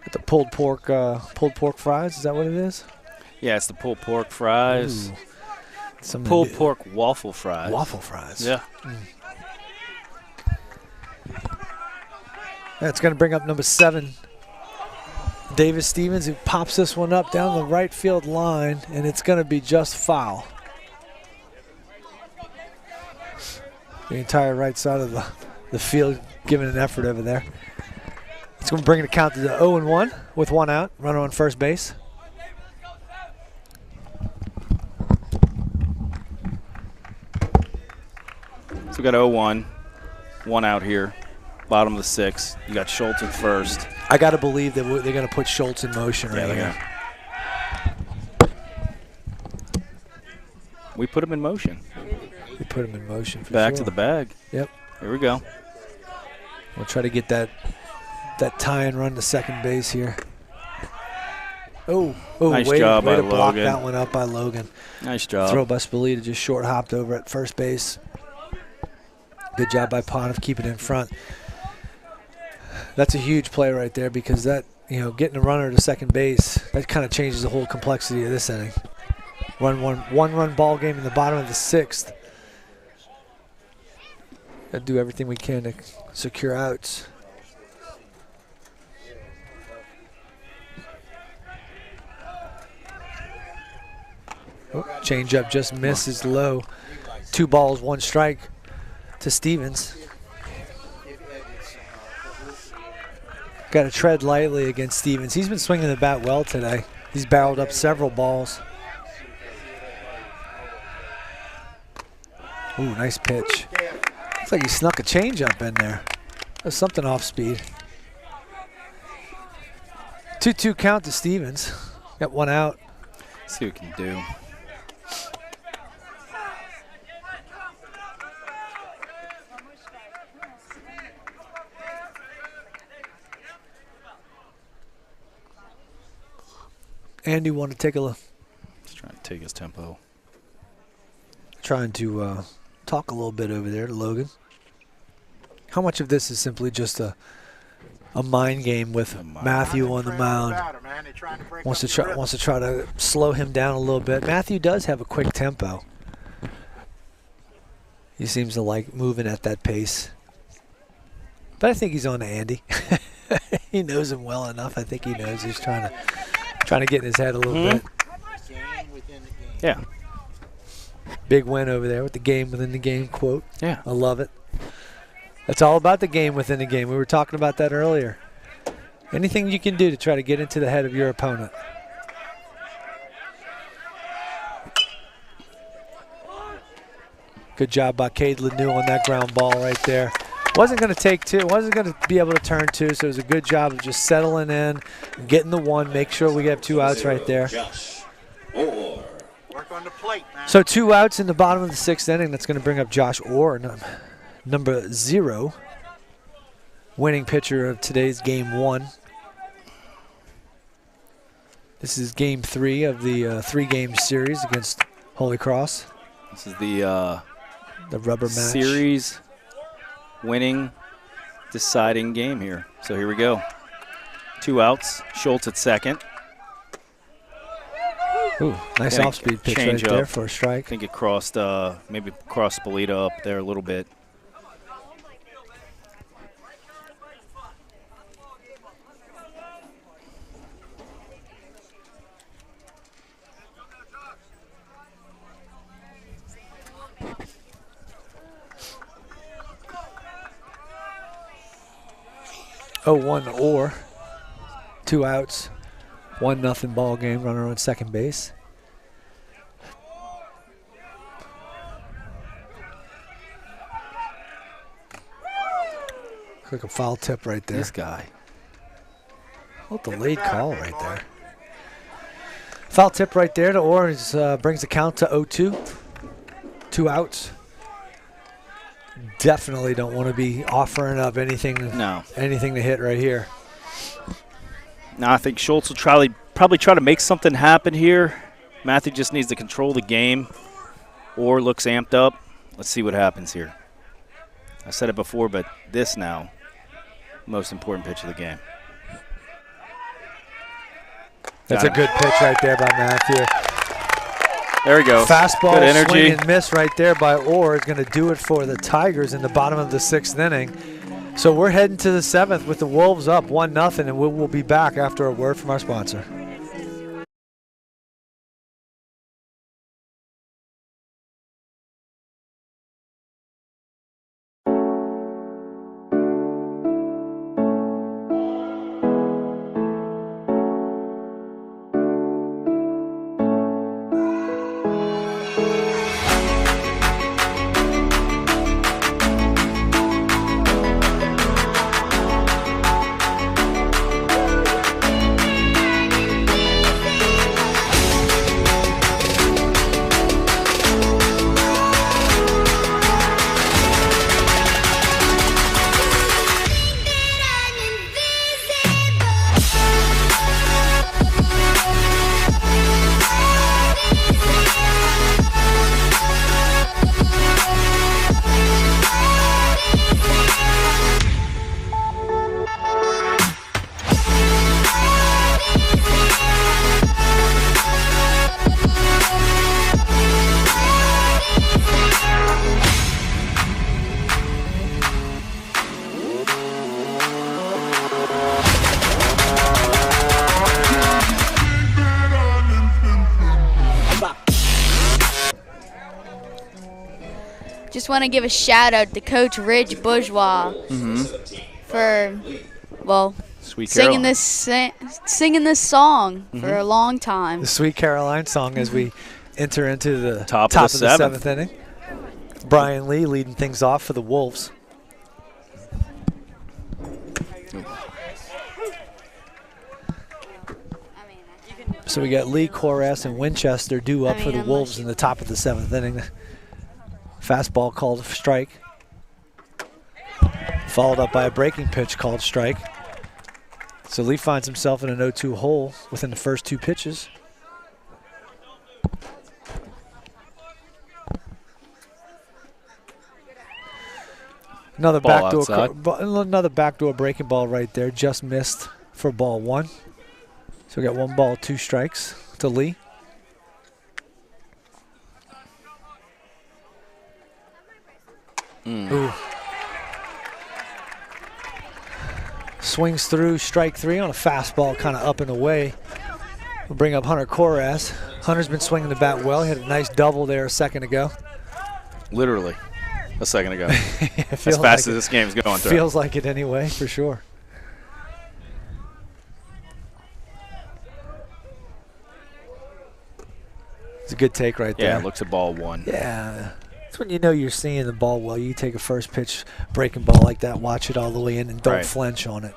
Speaker 4: Got the pulled pork fries. Is that what it is?
Speaker 3: Yeah, it's the pulled pork fries.
Speaker 4: Ooh. Some
Speaker 3: Pulled pork waffle fries.
Speaker 4: Waffle fries.
Speaker 3: Yeah.
Speaker 4: That's going to bring up number 7, Davis Stevens, who pops this one up down the right field line, and it's going to be just foul. The entire right side of the field giving an effort over there. It's going to bring the count to the 0-1 with 1 out, runner on first base.
Speaker 3: So we got 0-1, 1 out here, bottom of the 6th. You got Schultz at first.
Speaker 4: I got to believe that they're going to put Schultz in motion right here.
Speaker 3: We put him in motion.
Speaker 4: We put him in motion for
Speaker 3: Back
Speaker 4: sure.
Speaker 3: to the bag.
Speaker 4: Yep.
Speaker 3: Here we go.
Speaker 4: We'll try to get that tie and run to second base here. Oh,
Speaker 3: nice
Speaker 4: way
Speaker 3: job by
Speaker 4: to block
Speaker 3: Logan.
Speaker 4: that one up by Logan.
Speaker 3: Nice job.
Speaker 4: Throw by Spalita, just short hopped over at first base. Good job by Pond of keeping it in front. That's a huge play right there because that, getting a runner to second base, that kind of changes the whole complexity of this inning. One-run ball game in the bottom of the 6th. Got to do everything we can to secure outs. Change up just misses low. 2 balls, 1 strike to Stevens. Got to tread lightly against Stevens. He's been swinging the bat well today. He's barreled up several balls. Ooh, nice pitch. Looks like he snuck a changeup in there. There's something off speed. 2-2 count to Stevens. Got 1 out.
Speaker 3: See what we can do.
Speaker 4: Andy, want to take a look?
Speaker 3: He's trying to take his tempo.
Speaker 4: Trying to talk a little bit over there to Logan. How much of this is simply just a mind game with Matthew on the mound? Wants to try to slow him down a little bit. Matthew does have a quick tempo. He seems to like moving at that pace. But I think he's on to Andy. He knows him well enough. I think he knows he's trying to get in his head a little bit.
Speaker 3: Yeah.
Speaker 4: Big win over there with the game within the game quote.
Speaker 3: Yeah.
Speaker 4: I love it. It's all about the game within the game. We were talking about that earlier. Anything you can do to try to get into the head of your opponent. Good job by Cade Lanu on that ground ball right there. Wasn't going to take 2. Wasn't going to be able to turn 2, so it was a good job of just settling in, getting the 1, make sure we have 2 outs right there.
Speaker 10: Work on the plate, man.
Speaker 4: So 2 outs in the bottom of the 6th inning. That's going to bring up Josh Orr, number 0, winning pitcher of today's game 1. This is game 3 of the 3-game series against Holy Cross.
Speaker 3: This is the
Speaker 4: rubber match
Speaker 3: series winning deciding game here. So here we go. 2 outs. Schultz at second.
Speaker 4: Ooh, nice off-speed pitch right there for a strike.
Speaker 3: I think it crossed, maybe crossed Spalita up there a little bit.
Speaker 4: Oh, 1 Orr. 2 outs. 1-0 ball game. Runner on second base. Like a foul tip right there.
Speaker 3: This guy.
Speaker 4: Oh, delayed call right there. Foul tip right there to Orr. Brings the count to 0-2. 2 outs. Definitely don't want to be offering up anything to hit right here.
Speaker 3: No, I think Schultz will probably try to make something happen here. Matthew just needs to control the game. Orr looks amped up. Let's see what happens here. I said it before, but this now, most important pitch of the game.
Speaker 4: That's a good pitch right there by Matthew.
Speaker 3: There we go.
Speaker 4: Fastball,
Speaker 3: good energy.
Speaker 4: swing and miss right there by Orr is going to do it for the Tigers in the bottom of the 6th inning. So we're heading to the 7th with the Wolves up 1-0, and we'll be back after a word from our sponsor.
Speaker 5: Just want to give a shout out to Coach Rich Bourgeois for, well, singing this song for a long time.
Speaker 4: The Sweet Caroline song as we enter into the
Speaker 3: top of the
Speaker 4: 7th inning. Brian Lee leading things off for the Wolves. So we got Lee, Korass, and Winchester due up for the Wolves in the top of the 7th inning. Fastball called strike. Followed up by a breaking pitch called strike. So Lee finds himself in an 0-2 hole within the first 2 pitches. Another backdoor breaking ball right there. Just missed for ball 1. So we got 1 ball, 2 strikes to Lee. Ooh. Swings through strike 3 on a fastball kind of up and away. We'll bring up Hunter Korass. Hunter's been swinging the bat well. He had a nice double there a second ago.
Speaker 3: Literally a second ago. As fast as this game's going through.
Speaker 4: Feels like it anyway, for sure. It's a good take right there.
Speaker 3: Yeah, looks at ball 1.
Speaker 4: Yeah. That's when you know you're seeing the ball well. You take a first pitch breaking ball like that, watch it all the way in, and don't flinch on it.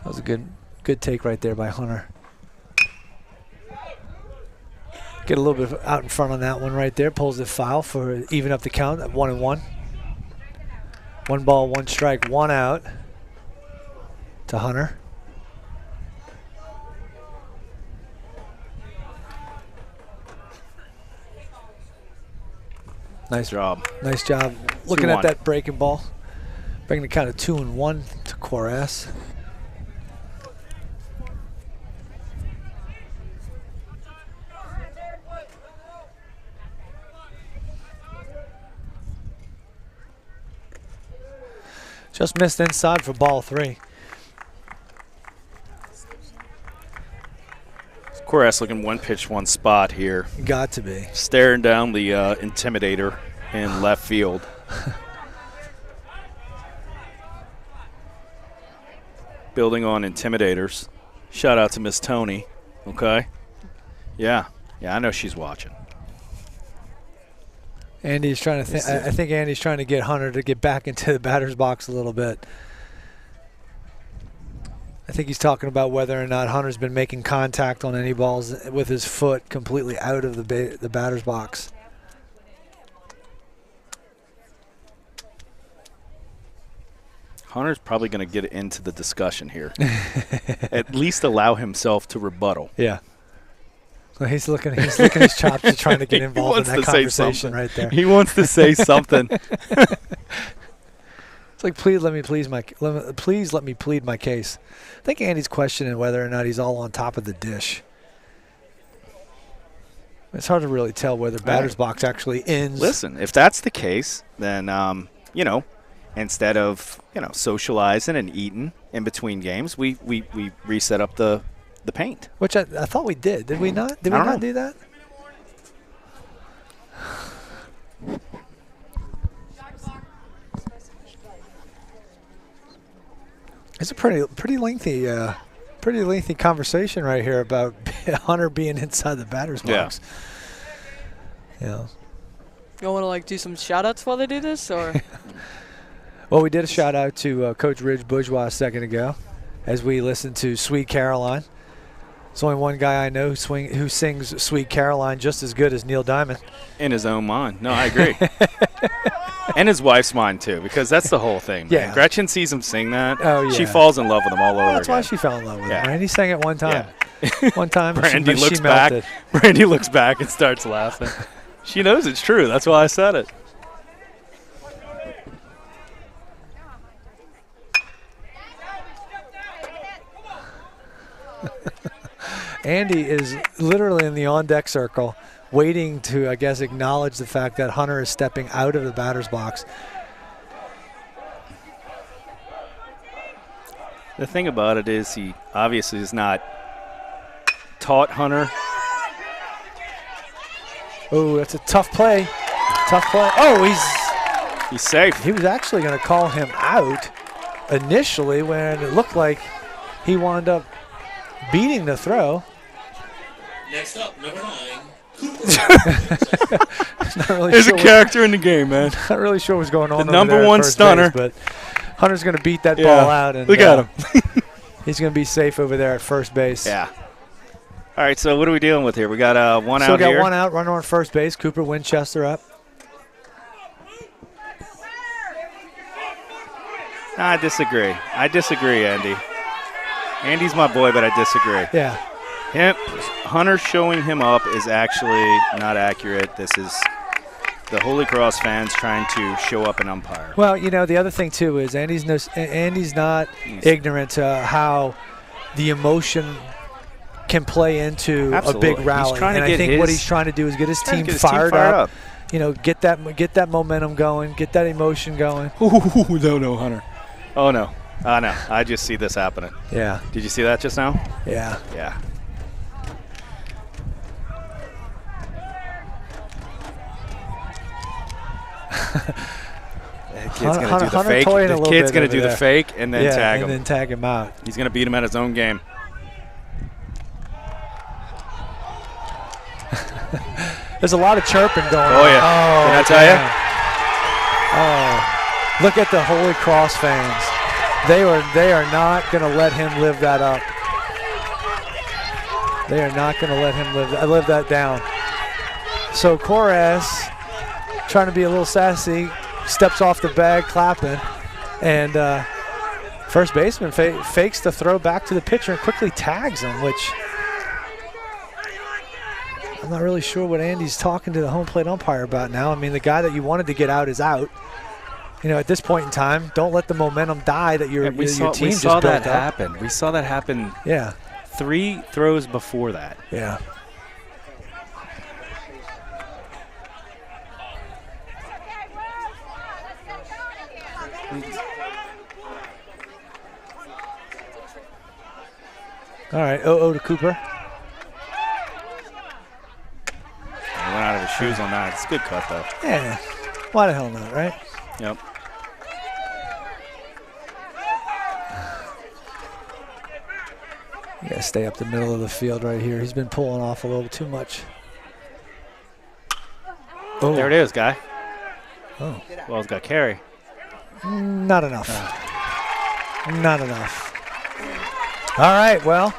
Speaker 4: That was a good take right there by Hunter. Get a little bit out in front on that one right there. Pulls the foul for even up the count at 1-1. 1 ball, 1 strike, 1 out to Hunter.
Speaker 3: Nice job.
Speaker 4: Nice job looking at that breaking ball. Bringing the count of 2-1 to Korass. Just missed inside for ball 3.
Speaker 3: Korass looking 1 pitch, 1 spot here.
Speaker 4: Got to be.
Speaker 3: Staring down the Intimidator in left field. Building on Intimidators. Shout out to Miss Tony. Okay. Yeah, I know she's watching.
Speaker 4: Andy's trying to I think Andy's trying to get Hunter to get back into the batter's box a little bit. I think he's talking about whether or not Hunter's been making contact on any balls with his foot completely out of the batter's box.
Speaker 3: Hunter's probably going to get into the discussion here. At least allow himself to rebuttal.
Speaker 4: Yeah. Well, he's licking his chops and trying to get involved in that conversation right there.
Speaker 3: He wants to say something.
Speaker 4: It's like, please let me plead my case. I think Andy's questioning whether or not he's all on top of the dish. It's hard to really tell whether batter's box actually ends.
Speaker 3: Listen, if that's the case, then instead of socializing and eating in between games, we reset up the paint.
Speaker 4: Which I thought we did. Did we not? Did we not do that? It's a pretty lengthy conversation right here about Hunter being inside the batter's box. Yeah.
Speaker 11: You want to do some shout-outs while they do this, or?
Speaker 4: Well, we did a shout-out to Coach Ridge Bourgeois a second ago as we listened to Sweet Caroline. There's only one guy I know who sings Sweet Caroline just as good as Neil Diamond.
Speaker 3: In his own mind. No, I agree. And his wife's mind, too, because that's the whole thing.
Speaker 4: Yeah.
Speaker 3: Man. Gretchen sees him sing that.
Speaker 4: Oh, yeah.
Speaker 3: She falls in love with him all over
Speaker 4: That's
Speaker 3: again.
Speaker 4: why she fell in love with him. Randy sang it one time.
Speaker 3: Yeah.
Speaker 4: One time,
Speaker 3: Brandy
Speaker 4: she
Speaker 3: looks
Speaker 4: melted.
Speaker 3: back. Brandy looks back and starts laughing. She knows it's true. That's why I said it.
Speaker 4: Andy is literally in the on-deck circle, waiting to, I guess, acknowledge the fact that Hunter is stepping out of the batter's box.
Speaker 3: The thing about it is he obviously is not taught Hunter.
Speaker 4: Oh, that's a tough play. Tough play. Oh,
Speaker 3: he's safe.
Speaker 4: He was actually going to call him out initially when it looked like he wound up beating the throw.
Speaker 12: Next up, number 9.
Speaker 3: There's a character in the game, man.
Speaker 4: Not really sure what's going on.
Speaker 3: The number one stunner.
Speaker 4: But Hunter's going to beat that ball out. And
Speaker 3: look at him.
Speaker 4: He's going to be safe over there at first base.
Speaker 3: Yeah. All right, so what are we dealing with here? We got one out here.
Speaker 4: So we got one out, runner on first base. Cooper Winchester up.
Speaker 3: I disagree, Andy. Andy's my boy, but I disagree.
Speaker 4: Yeah.
Speaker 3: Hunter showing him up is actually not accurate. This is the Holy Cross fans trying to show up an umpire.
Speaker 4: Well, the other thing, too, is Andy's not ignorant to how the emotion can play into a big rally.
Speaker 3: And
Speaker 4: I think what he's trying to do is get his team fired up. Get that momentum going, get that emotion going.
Speaker 3: Ooh, no, Hunter. Oh, no. No. I just see this happening.
Speaker 4: Yeah.
Speaker 3: Did you see that just now?
Speaker 4: Yeah.
Speaker 3: Yeah. Kid's going to do the fake. The kid's going to do the fake and then tag him.
Speaker 4: And then tag him out.
Speaker 3: He's going to beat him at his own game.
Speaker 4: There's a lot of chirping going on.
Speaker 3: Oh, yeah.
Speaker 4: Oh,
Speaker 3: can I tell you?
Speaker 4: Oh, look at the Holy Cross fans. They are not going to let him live that up. They are not going to let him live that down. So Corraz, trying to be a little sassy, steps off the bag, clapping, and first baseman fakes the throw back to the pitcher and quickly tags him, which I'm not really sure what Andy's talking to the home plate umpire about now. I mean, the guy that you wanted to get out is out. At this point in time, don't let the momentum die that your team just built up.
Speaker 3: We saw that happen. We saw that happen.
Speaker 4: Yeah.
Speaker 3: 3 throws before that.
Speaker 4: Yeah. All right, 0-0 to Cooper.
Speaker 3: He went out of his shoes on that. It's a good cut, though.
Speaker 4: Yeah. Why the hell not, right?
Speaker 3: Yep.
Speaker 4: You got to stay up the middle of the field right here. He's been pulling off a little too much.
Speaker 3: Oh. There it is, guy.
Speaker 4: Oh.
Speaker 3: Ball's got carry.
Speaker 4: Not enough. Not enough. All right, well,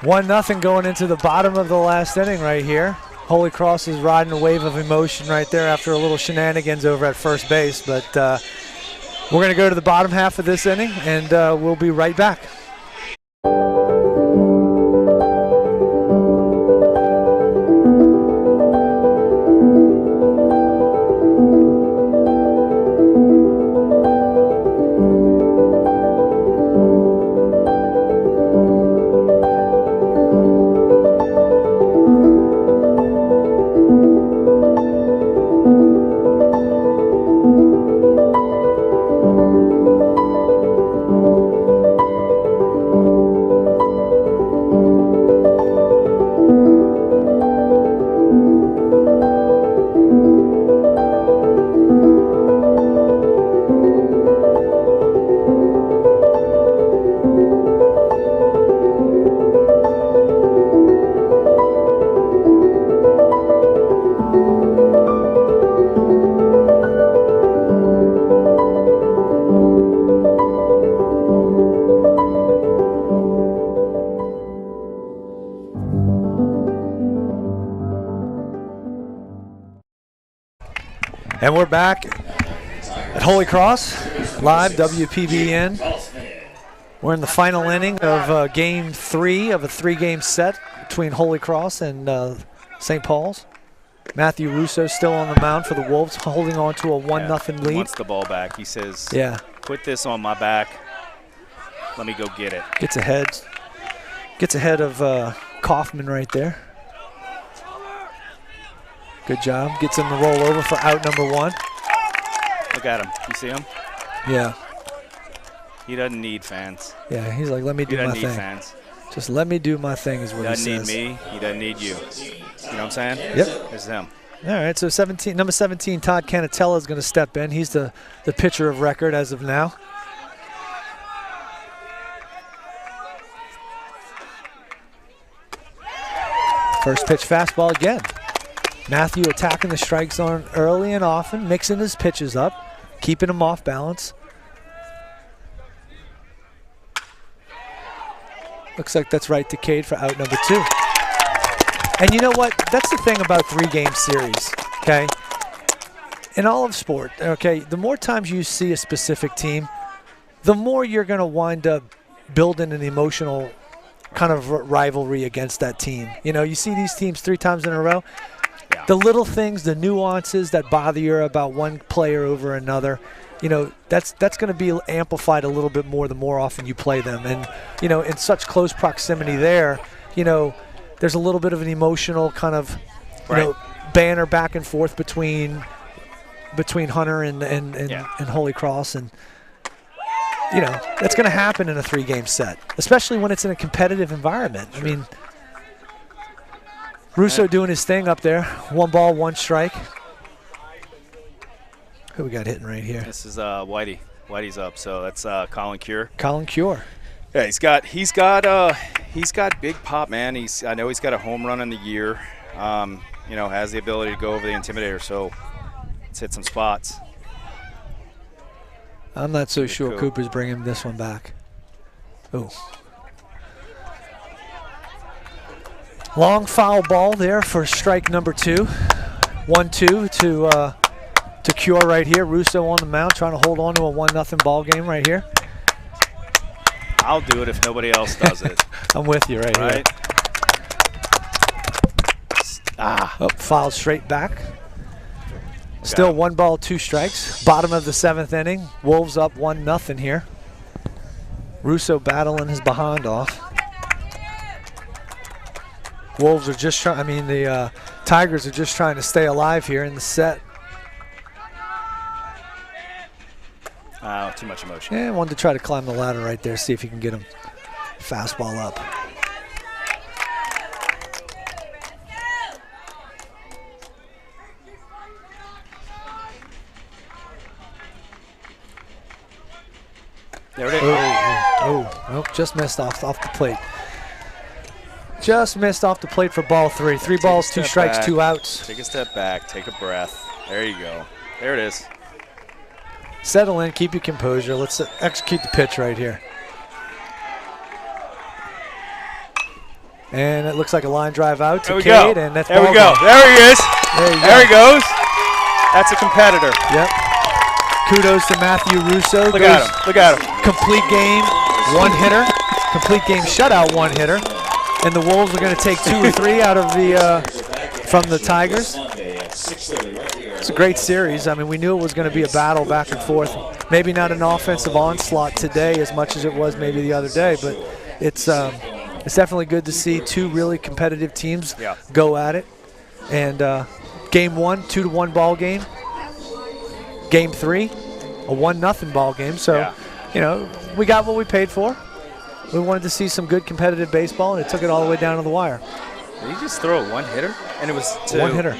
Speaker 4: 1-0 going into the bottom of the last inning right here. Holy Cross is riding a wave of emotion right there after a little shenanigans over at first base. But we're going to go to the bottom half of this inning, and we'll be right back. And we're back at Holy Cross, live, WPBN. We're in the final inning of Game 3 of a 3-game set between Holy Cross and St. Paul's. Matthew Russo still on the mound for the Wolves, holding on to a 1-0 lead.
Speaker 3: He wants the ball back. He says, put this on my back. Let me go get it.
Speaker 4: Gets ahead of Kaufman right there. Good job. Gets him to roll over for out number 1.
Speaker 3: Look at him. You see him?
Speaker 4: Yeah.
Speaker 3: He doesn't need fans.
Speaker 4: Yeah, he's like, let me do my thing.
Speaker 3: He doesn't need fans.
Speaker 4: Just let me do my thing is what he says.
Speaker 3: He doesn't need me. He doesn't need you. You know what I'm saying?
Speaker 4: Yep.
Speaker 3: It's him.
Speaker 4: All right, so number 17, Todd Canatella is going to step in. He's the pitcher of record as of now. First pitch fastball again. Matthew attacking the strike zone early and often, mixing his pitches up, keeping him off balance. Looks like that's right to Cade for out number 2. And you know what? That's the thing about 3-game series, okay? In all of sport, okay, the more times you see a specific team, the more you're going to wind up building an emotional kind of rivalry against that team. You know, you see these teams 3 times in a row. Yeah. The little things, the nuances that bother you about one player over another, you know, that's going to be amplified a little bit more the more often you play them. And, you know, in such close proximity there, you know, there's a little bit of an emotional kind of, you know, banner back and forth between Hunter and Holy Cross. And, you know, that's going to happen in a 3-game set, especially when it's in a competitive environment. Sure. I mean, Russo doing his thing up there. 1 ball, 1 strike. Who we got hitting right here?
Speaker 3: This is Whitey. Whitey's up, so that's Colin Cure.
Speaker 4: Colin Cure.
Speaker 3: Yeah, he's got big pop, man. I know he's got a home run in the year. You know, has the ability to go over the Intimidator, so let's hit some spots.
Speaker 4: I'm not so sure Cooper's bringing this one back. Oh. Long foul ball there for strike number 2. 1-2 to Cure right here. Russo on the mound trying to hold on to a 1-0 ball game right here.
Speaker 3: I'll do it if nobody else does it.
Speaker 4: I'm with you right here. Foul straight back. Still 1 ball, 2 strikes. Bottom of the 7th inning. Wolves up 1-0 here. Russo battling his behind off. Wolves are just trying, the Tigers are just trying to stay alive here in the set.
Speaker 3: Too much emotion.
Speaker 4: Yeah, wanted to try to climb the ladder right there, see if he can get him fastball up.
Speaker 3: There it is.
Speaker 4: Nope, just missed off the plate. Just missed off the plate for ball 3. 3 balls, 2 strikes,
Speaker 3: back.
Speaker 4: 2 outs.
Speaker 3: Take a step back, take a breath. There you go. There it is.
Speaker 4: Settle in, keep your composure. Let's execute the pitch right here. And it looks like a line drive out to Cade, and that's
Speaker 3: there
Speaker 4: ball
Speaker 3: we go.
Speaker 4: game.
Speaker 3: There he is.
Speaker 4: There
Speaker 3: he goes. That's a competitor.
Speaker 4: Yep. Kudos to Matthew Russo.
Speaker 3: Look at him. Look at him.
Speaker 4: Complete game, 1 hitter. Complete game shutout, 1 hitter. And the Wolves are going to take 2 or 3 out of from the Tigers. It's a great series. I mean, we knew it was going to be a battle back and forth. Maybe not an offensive onslaught today as much as it was maybe the other day, but it's definitely good to see 2 really competitive teams go at it. And game 1, 2-1 ball game. Game 3, a 1-0 ball game. So, you know, we got what we paid for. We wanted to see some good competitive baseball, and it took it all the way down to the wire.
Speaker 3: Did he just throw a 1-hitter? And it was to
Speaker 4: 1 hitter.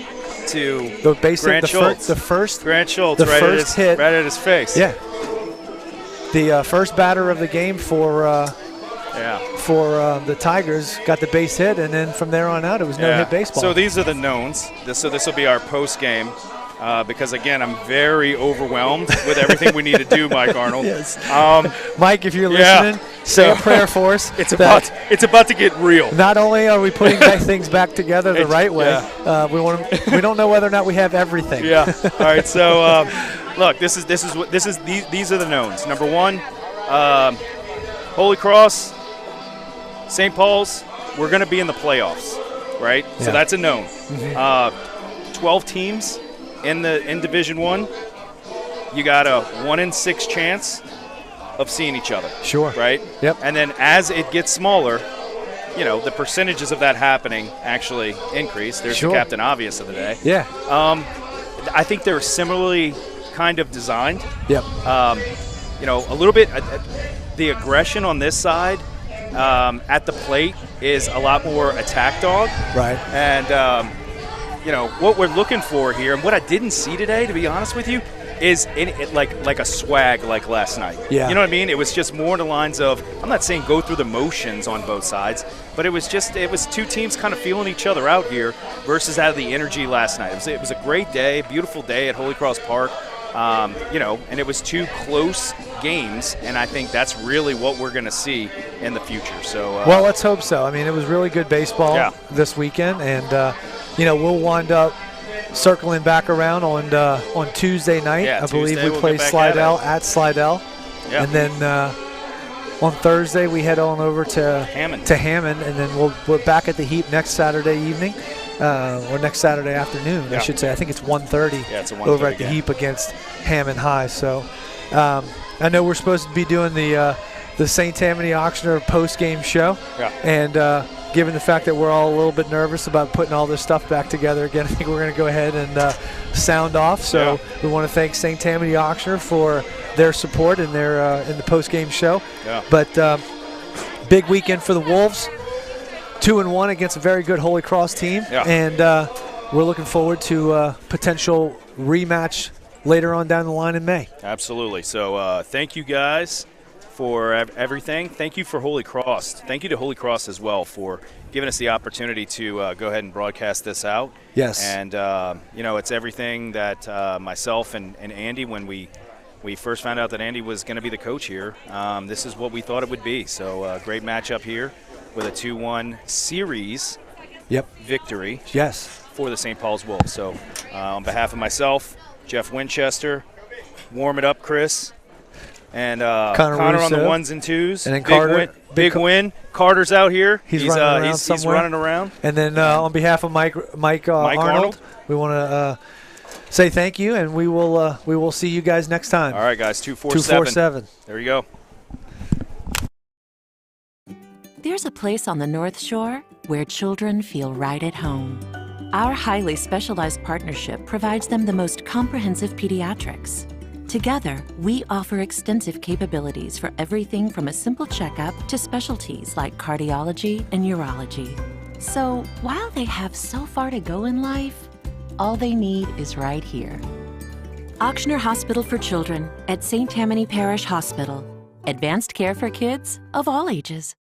Speaker 3: To
Speaker 4: the basic,
Speaker 3: Grant Schultz.
Speaker 4: The first
Speaker 3: Grant Schultz
Speaker 4: the
Speaker 3: right,
Speaker 4: first hit,
Speaker 3: right at his face.
Speaker 4: Yeah. The first batter of the game for the Tigers got the base hit, and then from there on out, it was no-hit baseball.
Speaker 3: So these are the knowns. So this will be our post game. Because, again, I'm very overwhelmed with everything we need to do, Mike Arnold.
Speaker 4: Yes. Mike, if you're listening, say a prayer for us.
Speaker 3: It's about to get real.
Speaker 4: Not only are we putting things back together the right way, we don't know whether or not we have everything.
Speaker 3: Yeah. All right. So look, these are the knowns. Number 1, Holy Cross, St. Paul's. We're going to be in the playoffs, right?
Speaker 4: Yeah.
Speaker 3: So that's a known.
Speaker 4: Mm-hmm.
Speaker 3: 12 teams in Division 1. You got a 1 in 6 chance of seeing each other.
Speaker 4: Sure.
Speaker 3: Right?
Speaker 4: Yep.
Speaker 3: And then as it gets smaller, the percentages of that happening actually increase. There's the Captain Obvious of the day.
Speaker 4: Yeah.
Speaker 3: I think they're similarly kind of designed.
Speaker 4: Yep.
Speaker 3: A little bit, the aggression on this side at the plate is a lot more attack dog.
Speaker 4: Right.
Speaker 3: And, what we're looking for here, and what I didn't see today, to be honest with you, is like a swag like last night.
Speaker 4: Yeah.
Speaker 3: You know what I mean? It was just more in the lines of, I'm not saying go through the motions on both sides, but it was two teams kind of feeling each other out here versus out of the energy last night. It was a great day, beautiful day at Holy Cross Park. And it was 2 close games, and I think that's really what we're going to see in the future. So,
Speaker 4: well, let's hope so. I mean, it was really good baseball this weekend, and we'll wind up circling back around on Tuesday night. I believe we play Slidell at Slidell, and then on Thursday we head on over to Hammond, and then we're back at the Heap next Saturday evening. Or next Saturday afternoon, I should say. I think it's 1:30
Speaker 3: it's a 1:30
Speaker 4: over at the
Speaker 3: game.
Speaker 4: Heap against Hammond High. So I know we're supposed to be doing the St. Tammany Ochsner post-game show.
Speaker 3: Yeah.
Speaker 4: And given the fact that we're all a little bit nervous about putting all this stuff back together again, I think we're going to go ahead and sound off. So we want to thank St. Tammany Ochsner for their support in the post-game show.
Speaker 3: Yeah.
Speaker 4: But big weekend for the Wolves. 2-1 against a very good Holy Cross team, and we're looking forward to a potential rematch later on down the line in May.
Speaker 3: Absolutely. So thank you guys for everything. Thank you for Holy Cross. Thank you to Holy Cross as well for giving us the opportunity to go ahead and broadcast this out.
Speaker 4: Yes.
Speaker 3: And, it's everything that myself and Andy, when we first found out that Andy was going to be the coach here, this is what we thought it would be. So great matchup here with a 2-1 series victory for the St. Paul's Wolves. So on behalf of myself, Jeff Winchester, warm it up, Chris, and Connor on the 1s and 2s.
Speaker 4: And then Carter.
Speaker 3: Big win. Carter's out here.
Speaker 4: He's running around. And then on behalf of Mike Arnold, we want to say thank you, and we will see you guys next time.
Speaker 3: All right, guys, 247. There you go.
Speaker 1: There's a place on the North Shore where children feel right at home. Our highly specialized partnership provides them the most comprehensive pediatrics. Together, we offer extensive capabilities for everything from a simple checkup to specialties like cardiology and urology. So, while they have so far to go in life, all they need is right here. Ochsner Hospital for Children at St. Tammany Parish Hospital. Advanced care for kids of all ages.